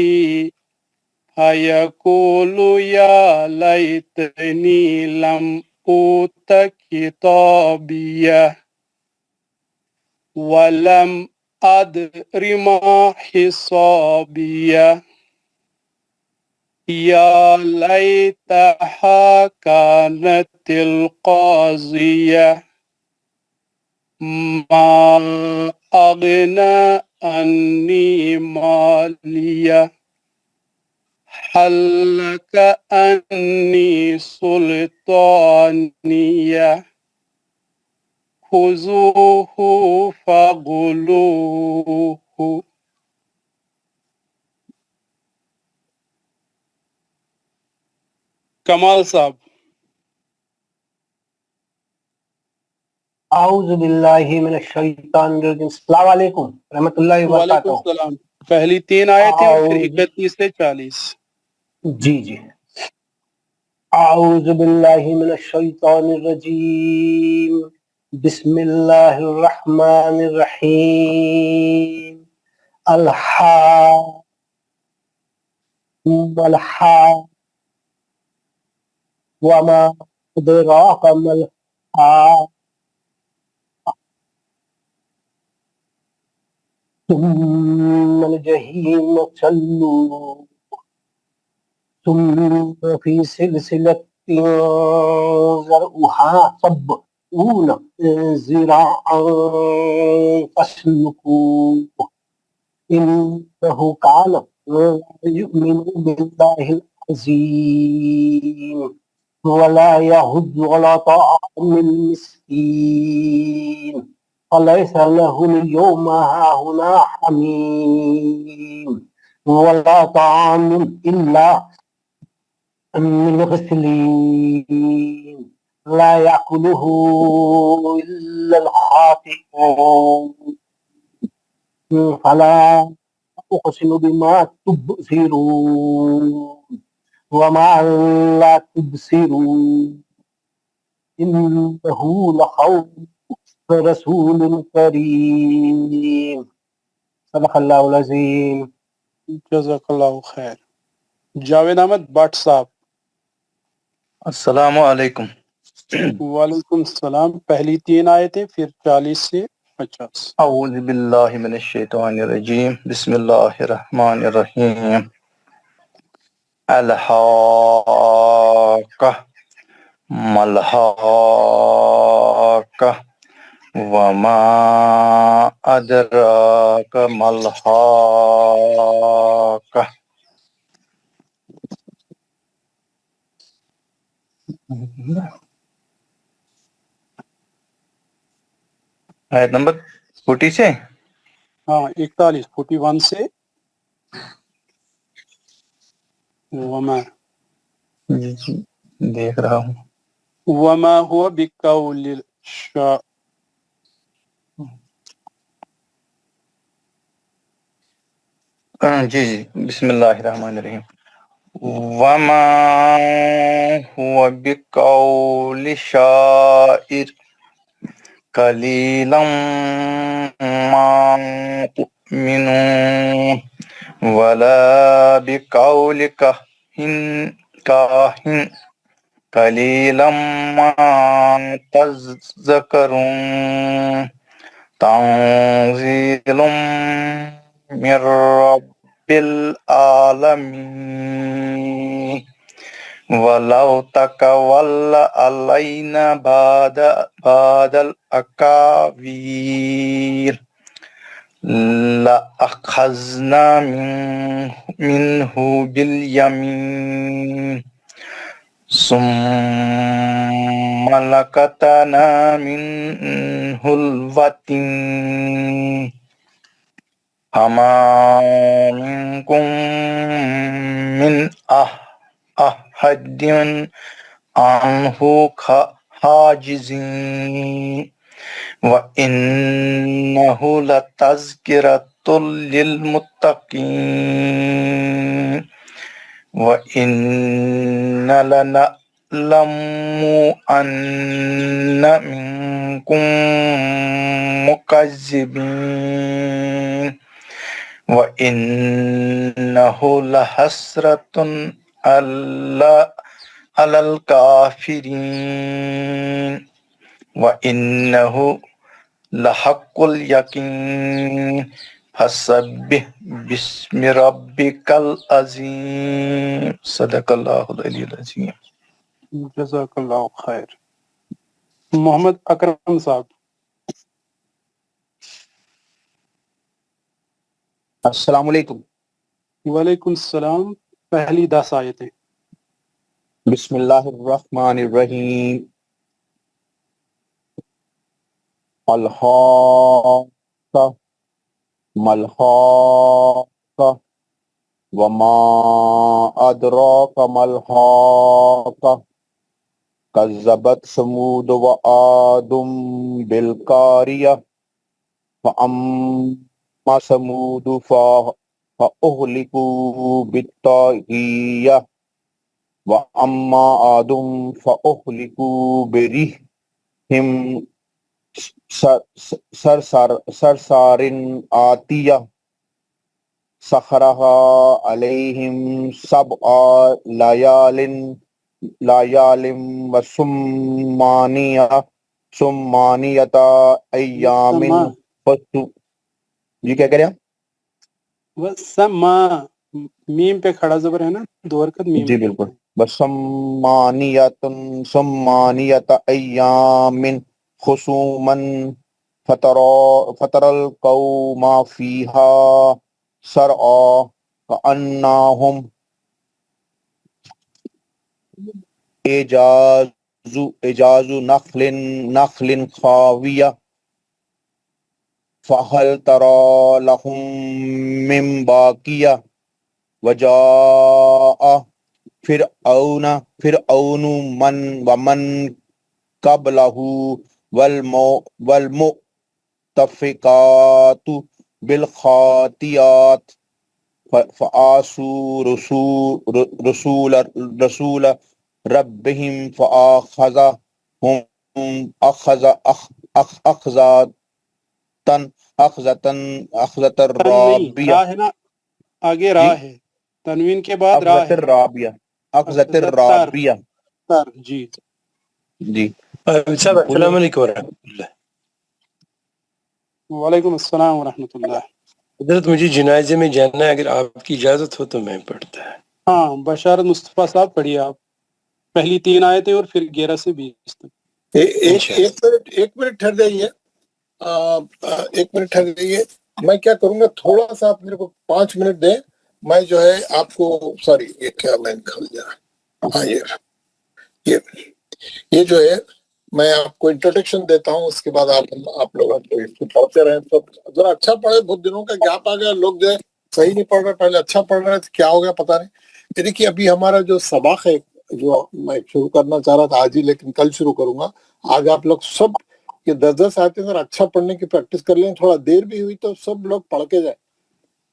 فَيَقُولُ يَا لَيْتَنِي لَمْ أُوتَ كِتَابِيَهْ وَلَمْ أَدْرِ مَا حِسَابِيَهْ يَا لَيْتَهَا كَانَتِ الْقَاضِيَةَ ما أغنى عني مالية هلك عني سلطانية خذوه فغلوه. کمال صاحب. اعوذ باللہ من الشیطان الرجیم. السلام علیکم رحمۃ اللہ وعلیکم وبرکاتہ. السلام. پہلی 3 آیتیں اور پھر اعوذ 31 سے 40. جی اعوذ باللہ من الشیطان الرجیم بسم اللہ الرحمن الرحیم. الحاقہ وما ادراک ما الحاقہ ثم الجحیم صلوا ثم في سلسلة ذرعها 70 ذراعا فاسلكوه إنه كان لا يؤمن بالله العظيم ولا يحض على طعام المسكين فليس له اليوم هاهنا حميم ولا طعام إلا من غسلين لا يأكله إلا الخاطئون فلا أقسم بما تبصرون وما لا تبصرون إنه لقول رسول كريم. صدق اللہ العظیم. جزاک اللہ خیر. جاوید احمد بٹ صاحب. السلام علیکم. وعلیکم السلام. پہلی 3 آیتیں پھر 40 سے 50. اعوذ باللہ من الشیطان الرجیم بسم اللہ الرحمن الرحیم. الحاقہ ملحاقہ وما ادراک ملحاقہ. آیت نمبر 40 سے 41 سے وما دیکھ رہا ہوں. وما هو بقول جی بسم اللہ الرحمن الرحیم. وما هو بقول شاعر قليلا ما تؤمنون ولا بقول كاهن قليلا ما تذكرون تنزيل من رب العالمين ولو تقول علينا بعد الأقاويل لأخذنا منه باليمين ثم لقطعنا منه الوتين فما منكم من أحد عنه حاجزين وإنه لتذكرة للمتقين وإن لنعلم أن منكم مكذبين وإنه لحسرة على الكافرين وإنه لحق اليقين فسبح باسم ربك العظيم صدق الله العلي العظيم. جزاک اللہ خیر. محمد اکرم صاحب. السلام علیکم. وعلیکم السلام. پہلی 10 آیتیں. بسم اللہ الرحمن الرحیم. الحاقہ ملحاقہ وما ادراک ملحاقہ کذبت ثمود وعاد بالقاریہ فاما ثمود فأهلكوا بالطاغیہ واما عاد فأهلكوا بريح صرصار آتیہ سخرها علیہم سبع لیال وثمانیۃ ایام جی کیا کریں وسما میم پہ کھڑا زبر ہے نا، 2 حرکت میم. جی بالکل. ثمانیۃ ایام خصوما فتر القوم فیہا سرعا کأنہم اعجاز نخل خاویہ فہل تری لہم من باقیہ وجاء فرعون ومن قبلہ والمؤتفقات بالخاطئات فعصوا رسول ربهم فأخذهم أخذة رابية. راہ ہے نا، آگے راہ ہے، تنوین کے بعد راہ ہے. أخذة رابية. جی جی. السلام علیکم ورحمۃ اللہ. وعلیکم السلام ورحمۃ اللہ. حضرت مجھے جنازے میں جانا ہے، اگر آپ کی اجازت ہو تو میں پڑھتا ہے. ہاں، بشارت مصطفیٰ صاحب پڑھیے آپ پہلی 3 آیتیں اور پھر 11 سے 20 تک. ایک منٹ ٹھہر جائیے. میں کیا کروں گا، تھوڑا سا آپ میرے کو 5 منٹ دیں. میں جو ہے آپ کو سوری یہ کیا میں کھل جا. ہاں یہ جو ہے میں آپ کو انٹروڈکشن دیتا ہوں، اس کے بعد آپ لوگ پڑھتے رہیں. تو ذرا اچھا پڑھے. بہت دنوں کا گیپ آ گیا، لوگ جو ہے صحیح نہیں پڑھ رہے، پہلے اچھا پڑھ رہے تھے، کیا ہو گیا پتہ نہیں. یہ دیکھیے ابھی ہمارا جو سباق ہے جو میں شروع کرنا چاہ رہا تھا آج ہی، لیکن کل شروع کروں گا. آج آپ لوگ سب یہ 10 آتے ہیں، ذرا اچھا پڑھنے کی پریکٹس کر لیں. تھوڑا دیر بھی ہوئی تو سب لوگ پڑھ کے جائیں.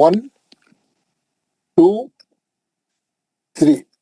1 2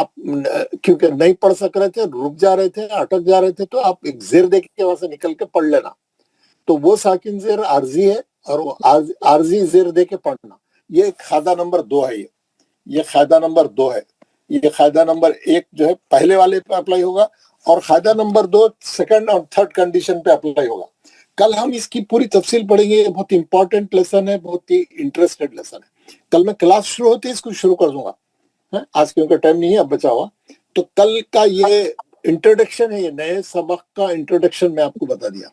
آپ کیونکہ نہیں پڑھ سک رہے تھے، رک جا رہے تھے، اٹک جا رہے تھے، تو آپ ایک زیر دے کے وہاں سے نکل کے پڑھ لینا. تو وہ ساکن زیر عارضی ہے اور وہ عارضی زیر دے کے پڑھنا. یہ قاعدہ نمبر 2 ہے. یہ قاعدہ نمبر 2 ہے. یہ قاعدہ نمبر 1 جو ہے پہلے والے پہ اپلائی ہوگا، اور قاعدہ نمبر 2 سیکنڈ اور تھرڈ کنڈیشن پہ اپلائی ہوگا. کل ہم اس کی پوری تفصیل پڑھیں گے. یہ بہت امپورٹنٹ لیسن ہے، بہت ہی انٹرسٹڈ لیسن ہے. کل میں کلاس شروع ہوتی ہے اس کو شروع کر دوں گا. آج کیونکہ ٹائم نہیں ہے، اب بچا ہوا. تو کل کا یہ انٹروڈکشن ہے، یہ نئے سبق کا انٹروڈکشن میں آپ کو بتا دیا.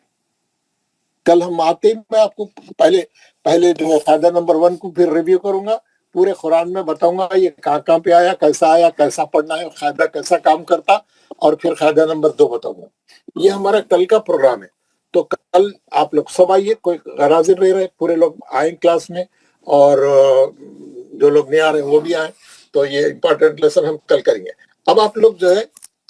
کل ہم آتے ہی میں آپ کو پہلے جو ہے قاعدہ نمبر 1 کو پھر ریویو کروں گا. پورے قرآن میں بتاؤں گا یہ کہاں پہ آیا، کیسا پڑھنا ہے، قاعدہ کیسا کام کرتا، اور پھر قاعدہ نمبر 2 بتاؤں گا. یہ ہمارا کل کا پروگرام ہے. تو کل آپ لوگ سب آئیے، کوئی غیر حاضر نہیں رہے، پورے لوگ آئیں کلاس میں، اور جو لوگ نہیں آ رہے ہیں وہ بھی آئیں. تو یہ امپورٹنٹ لیسن ہم کل کریں گے. اب آپ لوگ جو ہے،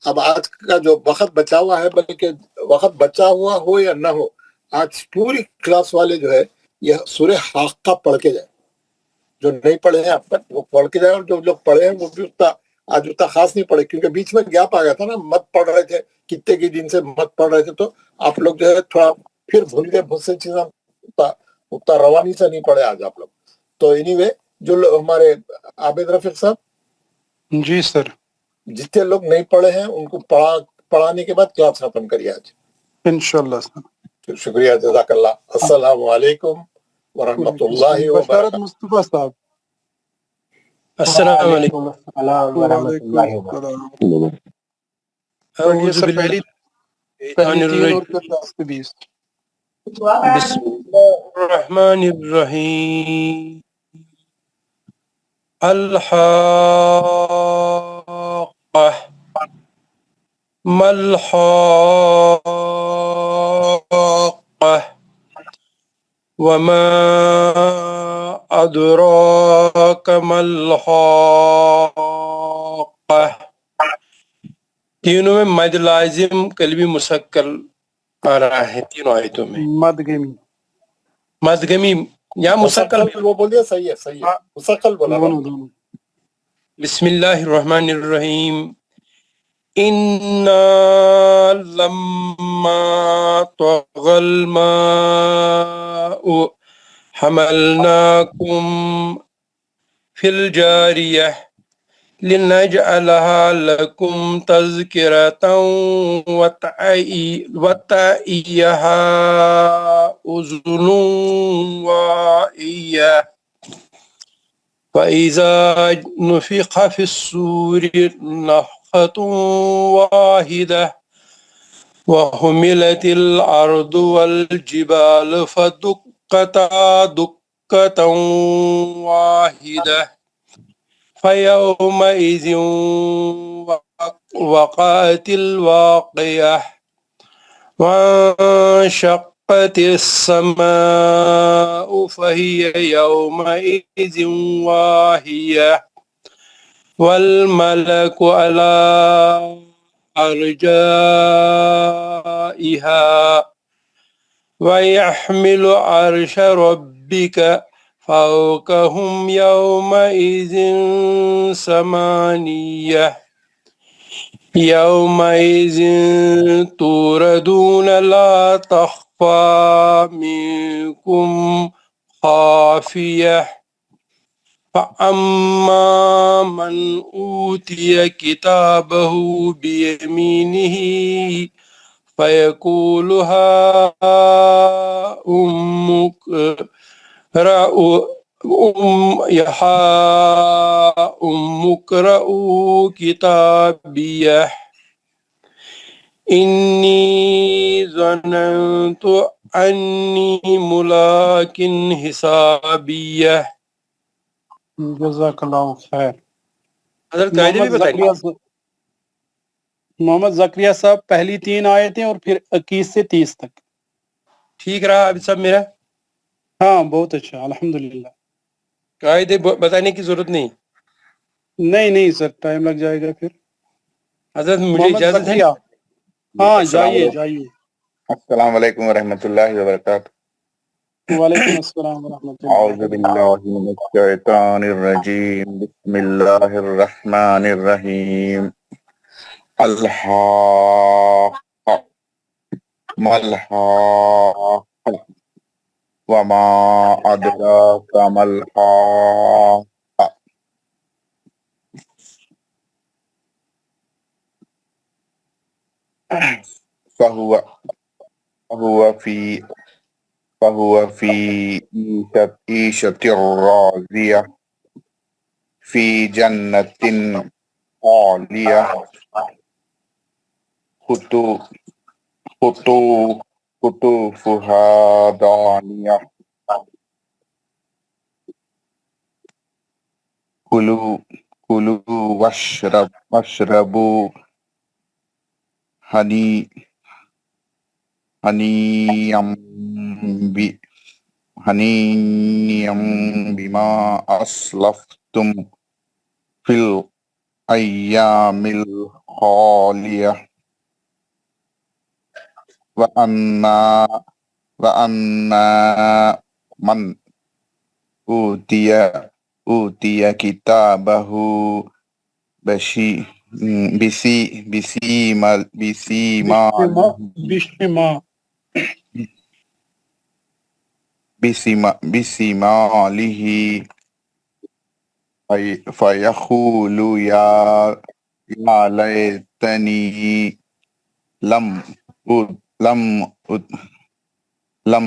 اب آج کا جو وقت بچا ہوا ہے، بلکہ وقت بچا ہوا ہو یا نہ ہو، آج پوری کلاس والے جو ہے یہ سورہ حاقہ پڑھ کے جائیں. جو نہیں پڑھے ہیں آپ تک وہ پڑھ کے جائیں، اور جو لوگ پڑھے ہیں وہ بھی آج اتنا خاص نہیں پڑھے، کیونکہ بیچ میں گیپ آ گیا تھا نا، مت پڑھ رہے تھے، کتنے کے دن سے مت پڑھ رہے تھے. تو آپ لوگ جو ہے تھوڑا پھر بھول گئے، بہت سی چیزیں اتنا روانی سے نہیں پڑھے آج آپ لوگ. تو اینی وے، جو ہمارے عابد رفیق صاحب، جی سر، جتنے لوگ نہیں پڑھے ہیں ان کو پڑھانے کے بعد کلاس ختم کریے آج. انشاءاللہ سر. شکریہ، جزاک اللہ. السلام علیکم ورحمۃ اللہ بشارت وبرکاتہ. مصطفیٰ صاحب. السلام علیکم. وعلیکم السلام ورحمۃ وعلیکم اللہ وبرکاتہ. السلام. پڑھیے اعوذ سر، باللہ پہلی 3 اور الرجیم. پھر لاسٹ کے 20. بسم اللہ الرحمن الرحیم. الحاقہ ما الحاقہ وما ادراک ما الحاقہ. تینوں میں مد لازم قلبی مسکل آ رہا ہے تینوں آیتوں میں. مدگمی. مدگمی یا مسکل. وہ بولیے، صحیح ہے، صحیح ہے، مسقل بولا. دونوں. بسم اللہ الرحمن الرحیم. انا لما طغى الماء حملناكم في الجارية لنجعلها لكم تذكرة وتعيها أذن واعية. فإذا نفخ في الصور نفخة واحدة وحملت الأرض والجبال فدكتا دكة واحدة فيومئذ وقعت الواقعة وانشقت السماء فهي يومئذ واهية والملك على أرجائها ويحمل عرش ربك فوقهم يومئذ ثمانية. يومئذ توردون لا تخفى منكم خافية. فأما من أوتي كتابه بيمينه فيقول هاؤم اقرءوا كتابيه إني ظننت أني ملاق حسابيه. جزاک اللہ خیر. حضرت قاعدے بھی بتائیے. محمد زکریا صاحب پہلی 3 آیتیں اور پھر 21 سے 30 تک. ٹھیک رہا ابھی سب میرا؟ ہاں بہت اچھا، الحمدللہ. قاعدے بتانے کی ضرورت نہیں. نہیں سر، ٹائم لگ جائے گا پھر. حضرت مجھے محمد اجازت ہے؟ زکریا. ہاں جائیے. السلام علیکم ورحمۃ اللہ وبرکاتہ. وعلیکم السلام ورحمۃ اللہ. أعوذ بالله من الشيطان الرجيم بسم الله الرحمن الرحيم الحاقة ما الحاقة وما أدراك ما الحاقة فهو في عيشة راضية في جنة عالية قطوفها دانية كلوا واشربوا هنيئا بما أسلفتم في الأيام الخالية وأنا من أوتي كتابه بشماله فيقول يا ليتني لم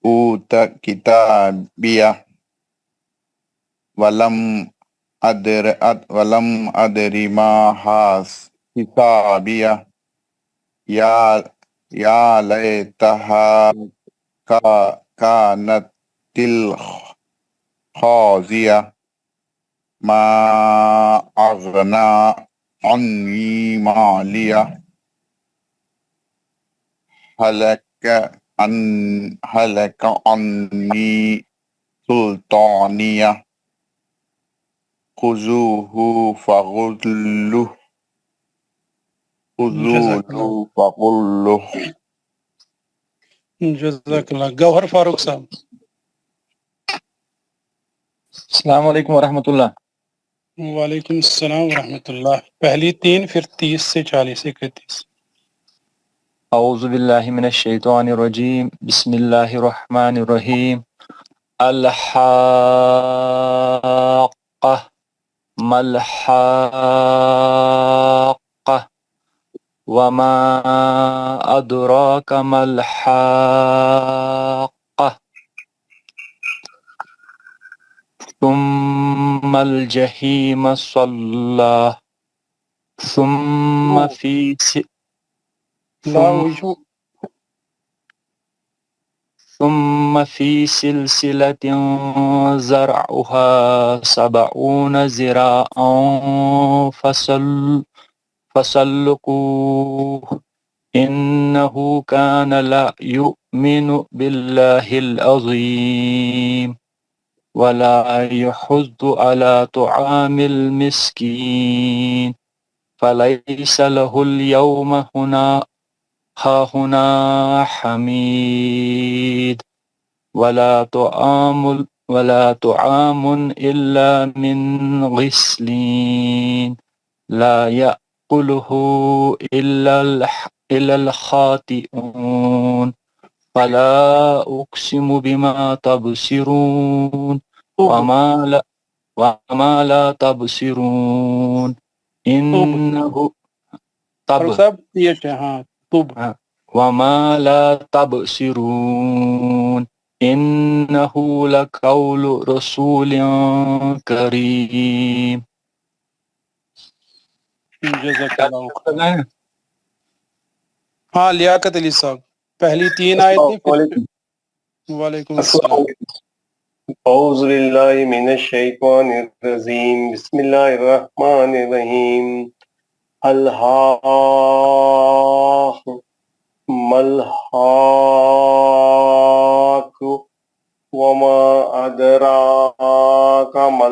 أوت كتابيه ولم أدر ما حسابيه يا ليتها كانت القاضية ما أغنى عني مالية هلك عني سلطانية خذوه فغلوه جزاک اللہ. گوہر فاروق صاحب. السلام علیکم ورحمۃ اللہ. وعلیکم السلام ورحمۃ اللہ. پہلی 3 پھر 30 سے 40 31. اعوذ باللہ من الشیطان الرجیم بسم اللہ الرحمن الرحیم الحاقہ ما الحاقہ وما ادراک ما الحاقہ ثم الجحیم صلی ثم في سلسلة زرعها 70 ذراعا فسلكوه إنه كان لا يؤمن بالله العظيم ولا يحض على طعام المسكين فليس له اليوم هاهنا حميد ولا طعام إلا من غسلين لا يأكله إلا الخاطئون فلا أقسم بما تبصرون وما لا تبصرون إنه وما لا تبصرون إنه لقول رسول کریم. جزاک اللہ. ہاں لیاقت علی صاحب. پہلی 3 آیتیں. وعلیکم السلام. اعوذ باللہ من الشیطان الرجیم بسم اللہ الرحمن الرحیم الحاق ما الحاق وما أدراك ما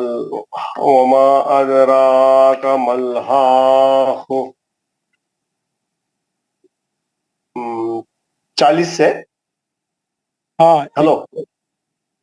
الحاق. 40 سے. ہاں ہلو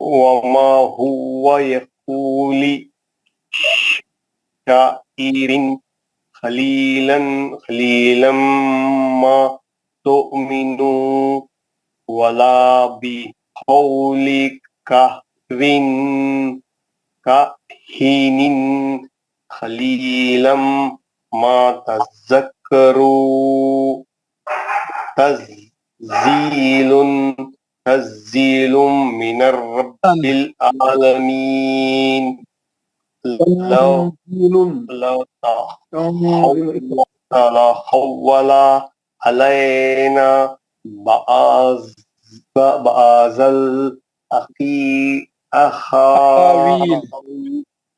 وما هو يقول شاعر قليلا ما تؤمنون ولا بقول كاهن قليلا ما تذكروا تنزيل من الرب العالمين لو حول علينا بعض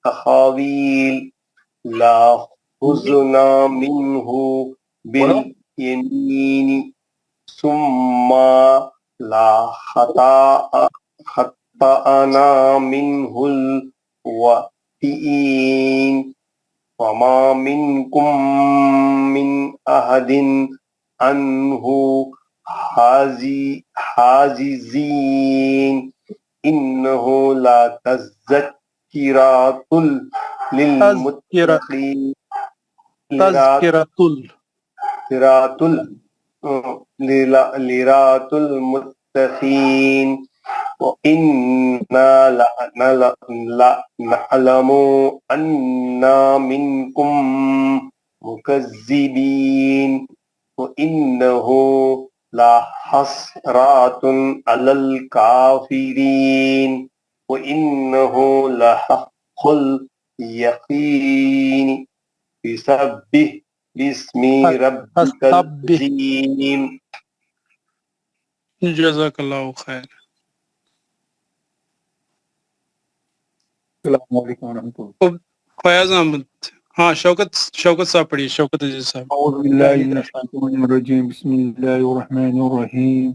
الأخاويل لا خذنا منه باليمين ثم لا خطأنا منه الوتين وما منكم من أحد عنه حاجزين إنه لا تذكرة للمتقين لراة المتقين وإنا نعلم أن منكم مكذبين وإنه لحسرات على الكافرين وإنه لحق اليقين فسبح باسم ربك العظيم. جزاک اللہ خیر. السلام علیکم ورحمۃ اللہ. فیاض احمد. ہاں شوکت صاحب پڑھیے. شوکت عزیز صاحب. اعوذ باللہ من الشیطان الرجیم بسم اللہ الرحمن الرحیم.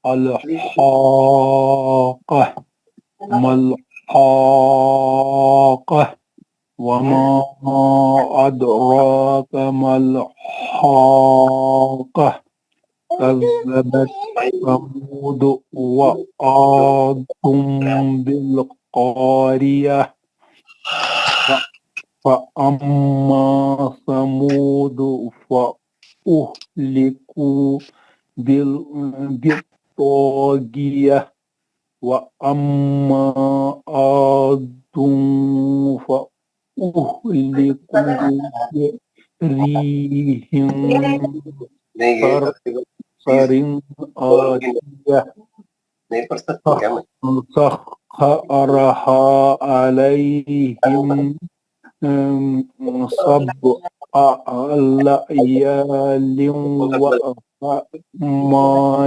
الحاقہ ملحاقہ وما ادراک ملحاقہ كذبت ثمود وعاد بالقارية فأما ثمود فأهلكوا بالطاغية وأما عاد فأهلكوا بريح صرصر عاتية سخرها عليهم سبع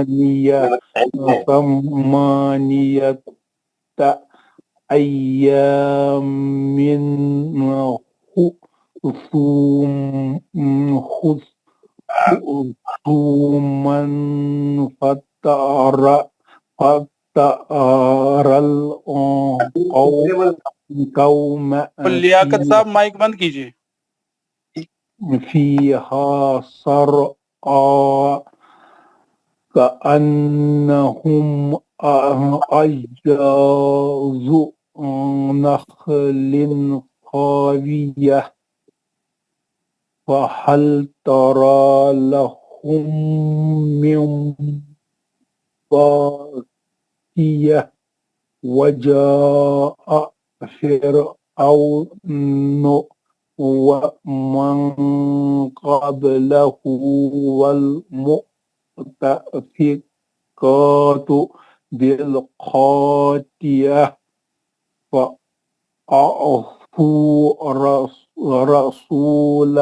ليال وثمانية أيام خصوما فترى القوم لیاقت صاحب مائک بند کیجیے. فيها صرعى كأنهم أعجاز نخل خاوية فهل ترى لهم من باقية وجاء فرعون ومن قبله والمؤتفكات بالخاطئة فأعصوا رسول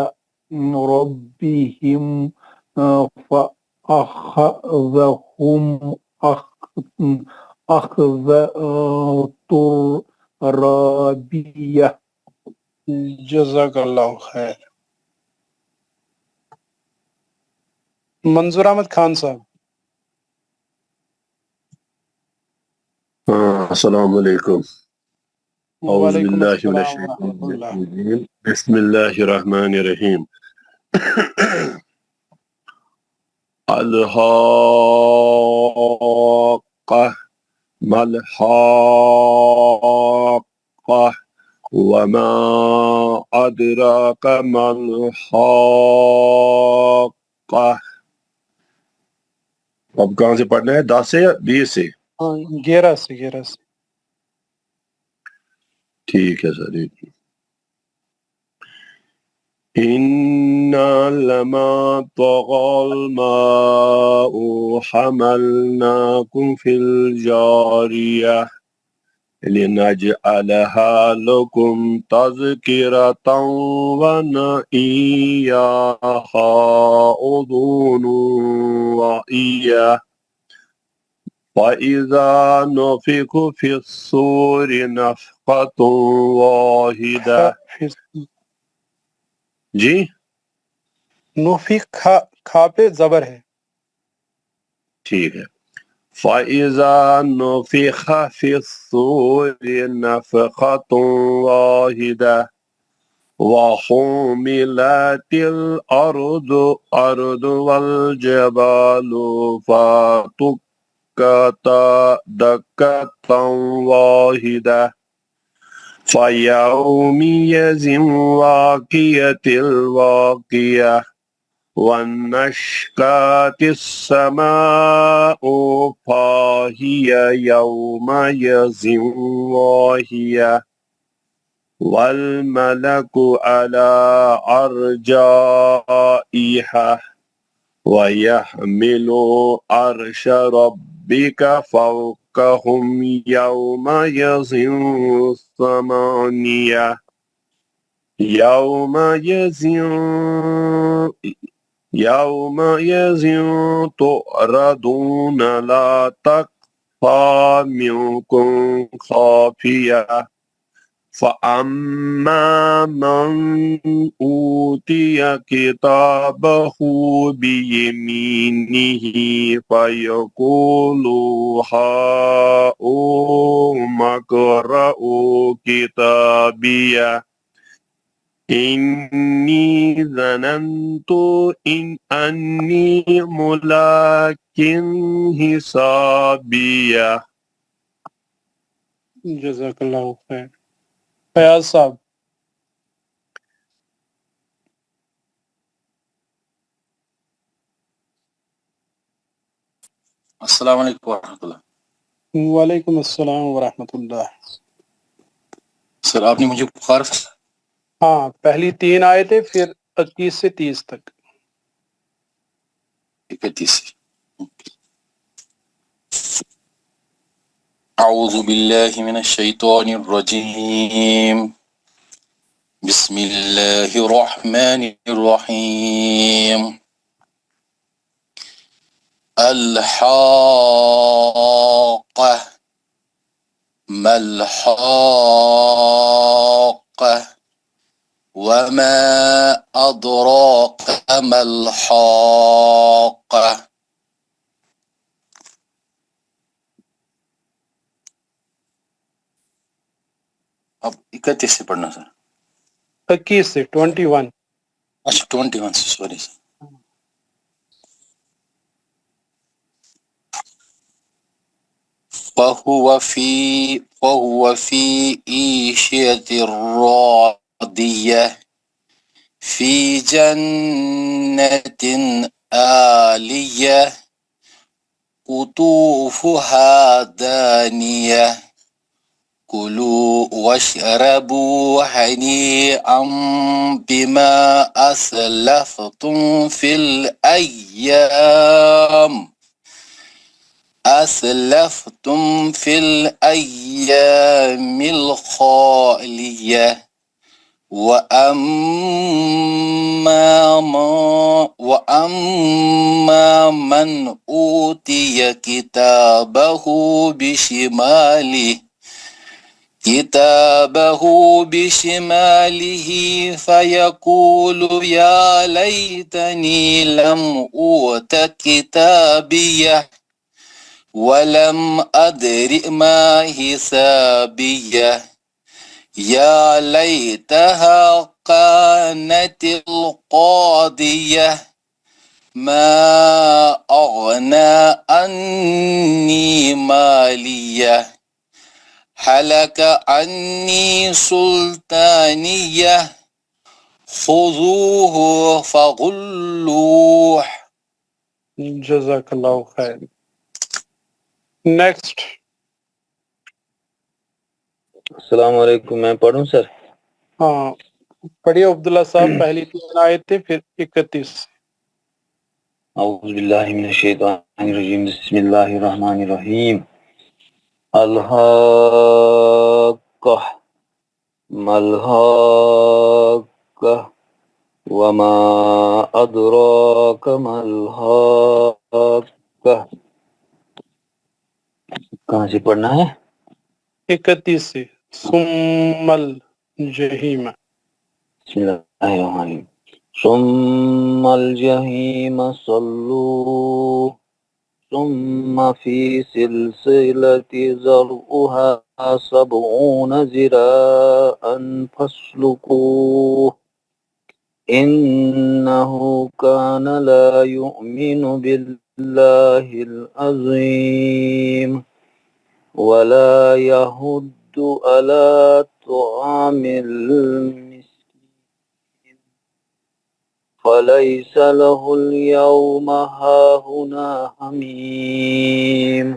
ربهم فأخذهم أخذة رابية. جزاک اللہ خیر. منظور احمد خان صاحب. السلام علیکم. اعوذ باللہ من الشیطان الرجیم بسم اللہ الرحمن الرحیم. الحاقہ ما الحاقة وما أدراك ما الحاقة. اب کہاں سے پڑھنا ہے؟ 10 سے یا 20 سے؟ 11 سے. ٹھیک ہے سر. إنا لما طغى الماء حملناكم في الجارية لنجعلها لكم تذكرة ونئياها أذن وإياه وإذا نفخ في الصور نفخة واحدة. جی نوفی کھا پہ زبر ہے. ٹھیک ہے. فَإِذَا نُفِخَ فِي الصُّورِ نَفْخَةٌ وَاحِدَةٌ وَحُمِلَتِ الْأَرْضُ وَالْجِبَالُ فَدُكَّتَا دَكَّةً وَاحِدَةً فَيَوْمِئِذٍ وَاقِعَةٌ الْوَاقِعَةُ وَانشَقَّتِ السَّمَاءُ فَهِيَ يَوْمَئِذٍ وَاهِيَةٌ وَالْمَلَكُ عَلَى أَرْجَائِهَا وَيَحْمِلُ عَرْشَ رَبِّكَ فَوْقَهُمْ يَوْمَئِذٍ ثَمَانِيَةٌ يومئذ تعرضون لا تخفى منكم خافية فأما من أوتي كتابه بيمينه فيقول هاؤم اقرءوا كتابيه إني ظننت أني ملاق حسابيه. جزاک اللہ خیر. فیاض صاحب. السلام علیکم ورحمۃ اللہ. وعلیکم السلام ورحمۃ اللہ. سر آپ نے مجھے بخار. ہاں پہلی 3 آیتیں پھر 21 سے 30 تک. 31. اعوذ باللہ من الشیطان الرجیم بسم اللہ الرحمن الرحیم. الحاقہ ما الحاقہ وما أدراك ما الحاقة. اب 31 سے پڑھنا سر. 21 سے 21. اچھا 21 سے سوری سر. فهو في عيشة راضية في جنة عالية قطوفها دانية كلوا واشربوا هنيئا بما أسلفتم في الأيام الخالية وأما من أوتي كتابه بشماله فيقول يا ليتني لم أوت كتابيه ولم أدر ما حسابيه يا ليتها كانت القاضية ما أغنى عني مالية هلك عني سلطانية خذوه فغلوه. جزاک اللہ خیر. نیکسٹ. السلام علیکم. میں پڑھوں سر؟ ہاں پڑھیے عبداللہ صاحب. پہلی 3 آیتیں پھر 31. اعوذ باللہ من الشیطان الرجیم. بسم اللہ الرحمن الرحیم. الحاقہ ملحاقہ وما ادراک ملحاقہ. کہاں سے پڑھنا ہے؟ 31 سے. ثم الجحیم. بسم اللہ الرحمن الرحیم. ثم الجحیم صلوه ثم في سلسلة ذرعها 70 ذراعا فاسلكوه إنه كان لا يؤمن بالله العظيم ولا يحض على طعام المسكين فليس له اليوم هاهنا حميم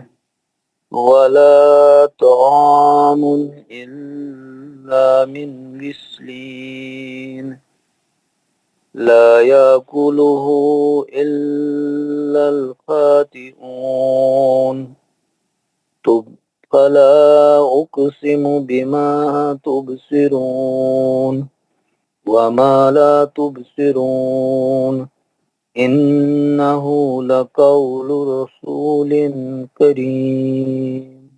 ولا طعام إلا من غسلين لا يأكله إلا الخاطئون فلا أقسم بما تبصرون وما لا تبصرون إنه لقول رسول کریم.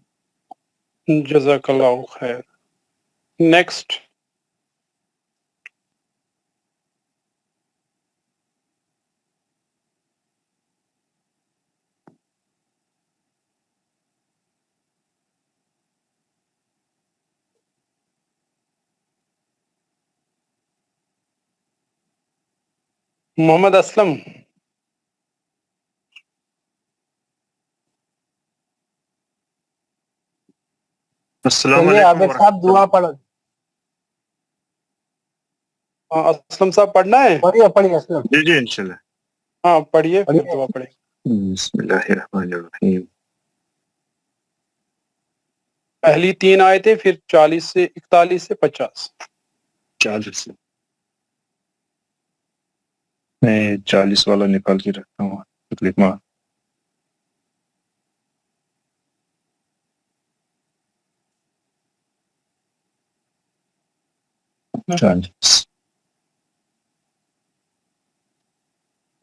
جزاک اللہ خیر. نیکسٹ. محمد اسلم. السلام چلیے علیکم عابد صاحب دعا پڑھو. اسلم صاحب پڑھنا ہے؟ پڑھیے پڑھیے اسلم. جی جی انشاءاللہ. ہاں پڑھیے پھر دعا پڑھیں. بسم اللہ الرحمن الرحیم. پہلی 3 آیتیں پھر 40 سے 41 سے 50. 40 سے میں 40 والا نکال کے رکھتا ہوں. تکلیف ماں.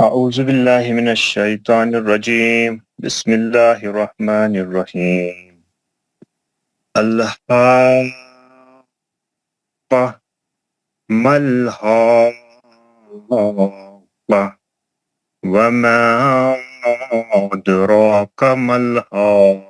اعوذ باللہ من الشیطان الرجیم. بسم اللہ الرحمن الرحیم. الحاقہ ملحاقہ وما ادراک ملحاقہ.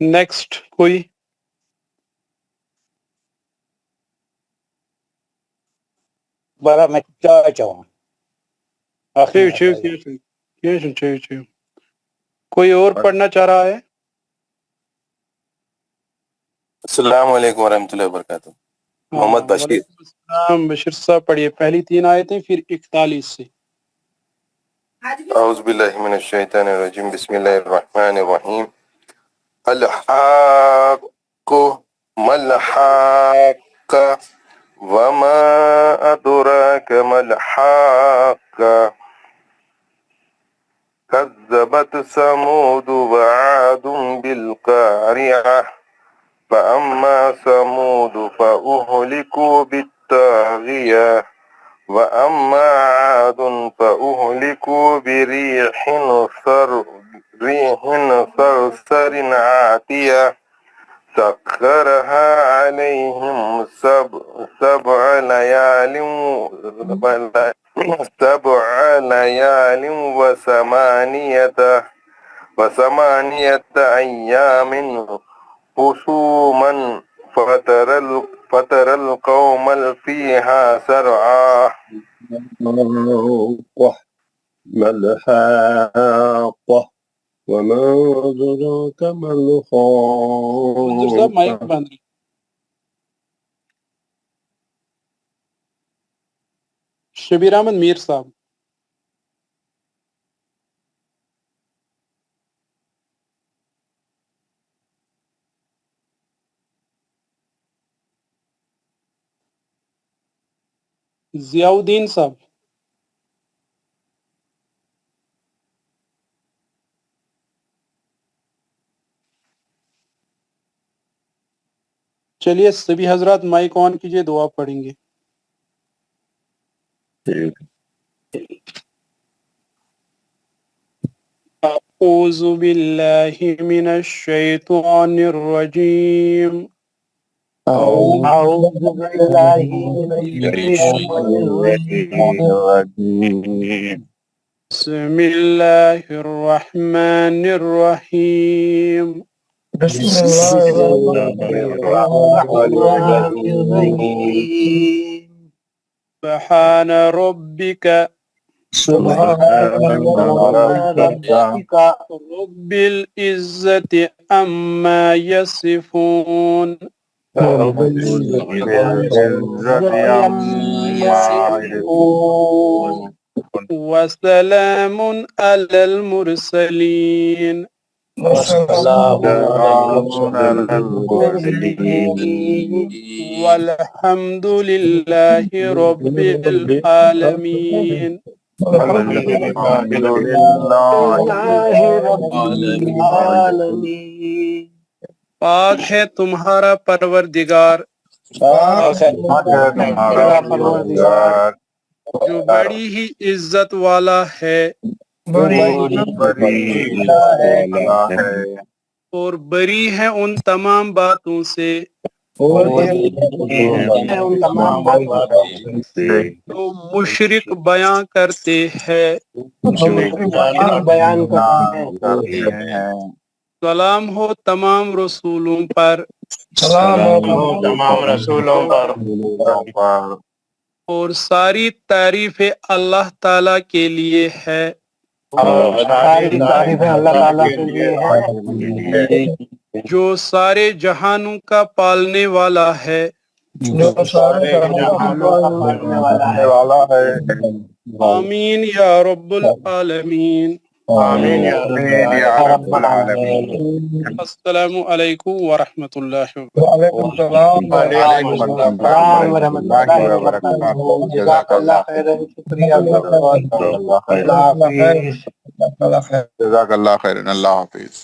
نیکسٹ کوئی؟ بڑا میں کیا چاہوں. کوئی اور پڑھنا چاہ رہا ہے؟ السلام علیکم ورحمۃ اللہ وبرکاتہ. محمد بشیر. وعلیکم السلام. بشیر صاحب پڑھیے پہلی 3 آیتیں پھر 41 سے. اعوذ باللہ من الشیطان الرجیم. بسم اللہ الرحمن الرحیم. الحاق ملحاق وما ادراک ملحاق كذبت ثمود وعاد بالقارعة فأما ثمود فأهلكوا بالطاغية وأما عاد فأهلكوا بريح صرصر عاتية سخرها عليهم سبع ليال سبع ليال وثمانية أيام حسوما فترى القوم فيها سرعا ما الحاقة وما أدراك ما منظر صاحب مائک الخاقة بند رہی. شبیر احمد میر صاحب. ضیاء الدین صاحب. چلیے سبھی حضرات مائک آن کیجئے، دعا پڑھیں گے. اعوذ باللہ من الشیطان الرجیم. أعوذ بالله من الشيطان الرجيم بسم اللہ الرحمن الرحیم. بسم الله الرحمن الرحيم سبحان ربک سبحان ربك رب العزت عما یصفون رب العزة عما يصفون وسلام علی المرسلین وسلام على المرسلين والحمد للہ رب العالمین. والحمد لله رب العالمين. پاک ہے تمہارا پروردگار جو بڑی ہی عزت والا ہے اور بری ہے ان تمام باتوں سے جو مشرک بیان کرتے ہیں. سلام ہو تمام رسولوں پر اور ساری تعریفیں اللہ تعالیٰ کے لیے ہے جو سارے جہانوں کا پالنے والا ہے. آمین یا رب العالمین. السلام علیکم ورحمۃ اللہ وبرکاتہ. جزاک اللہ خیر. شکریہ. جزاک اللہ خیر. اللہ حافظ.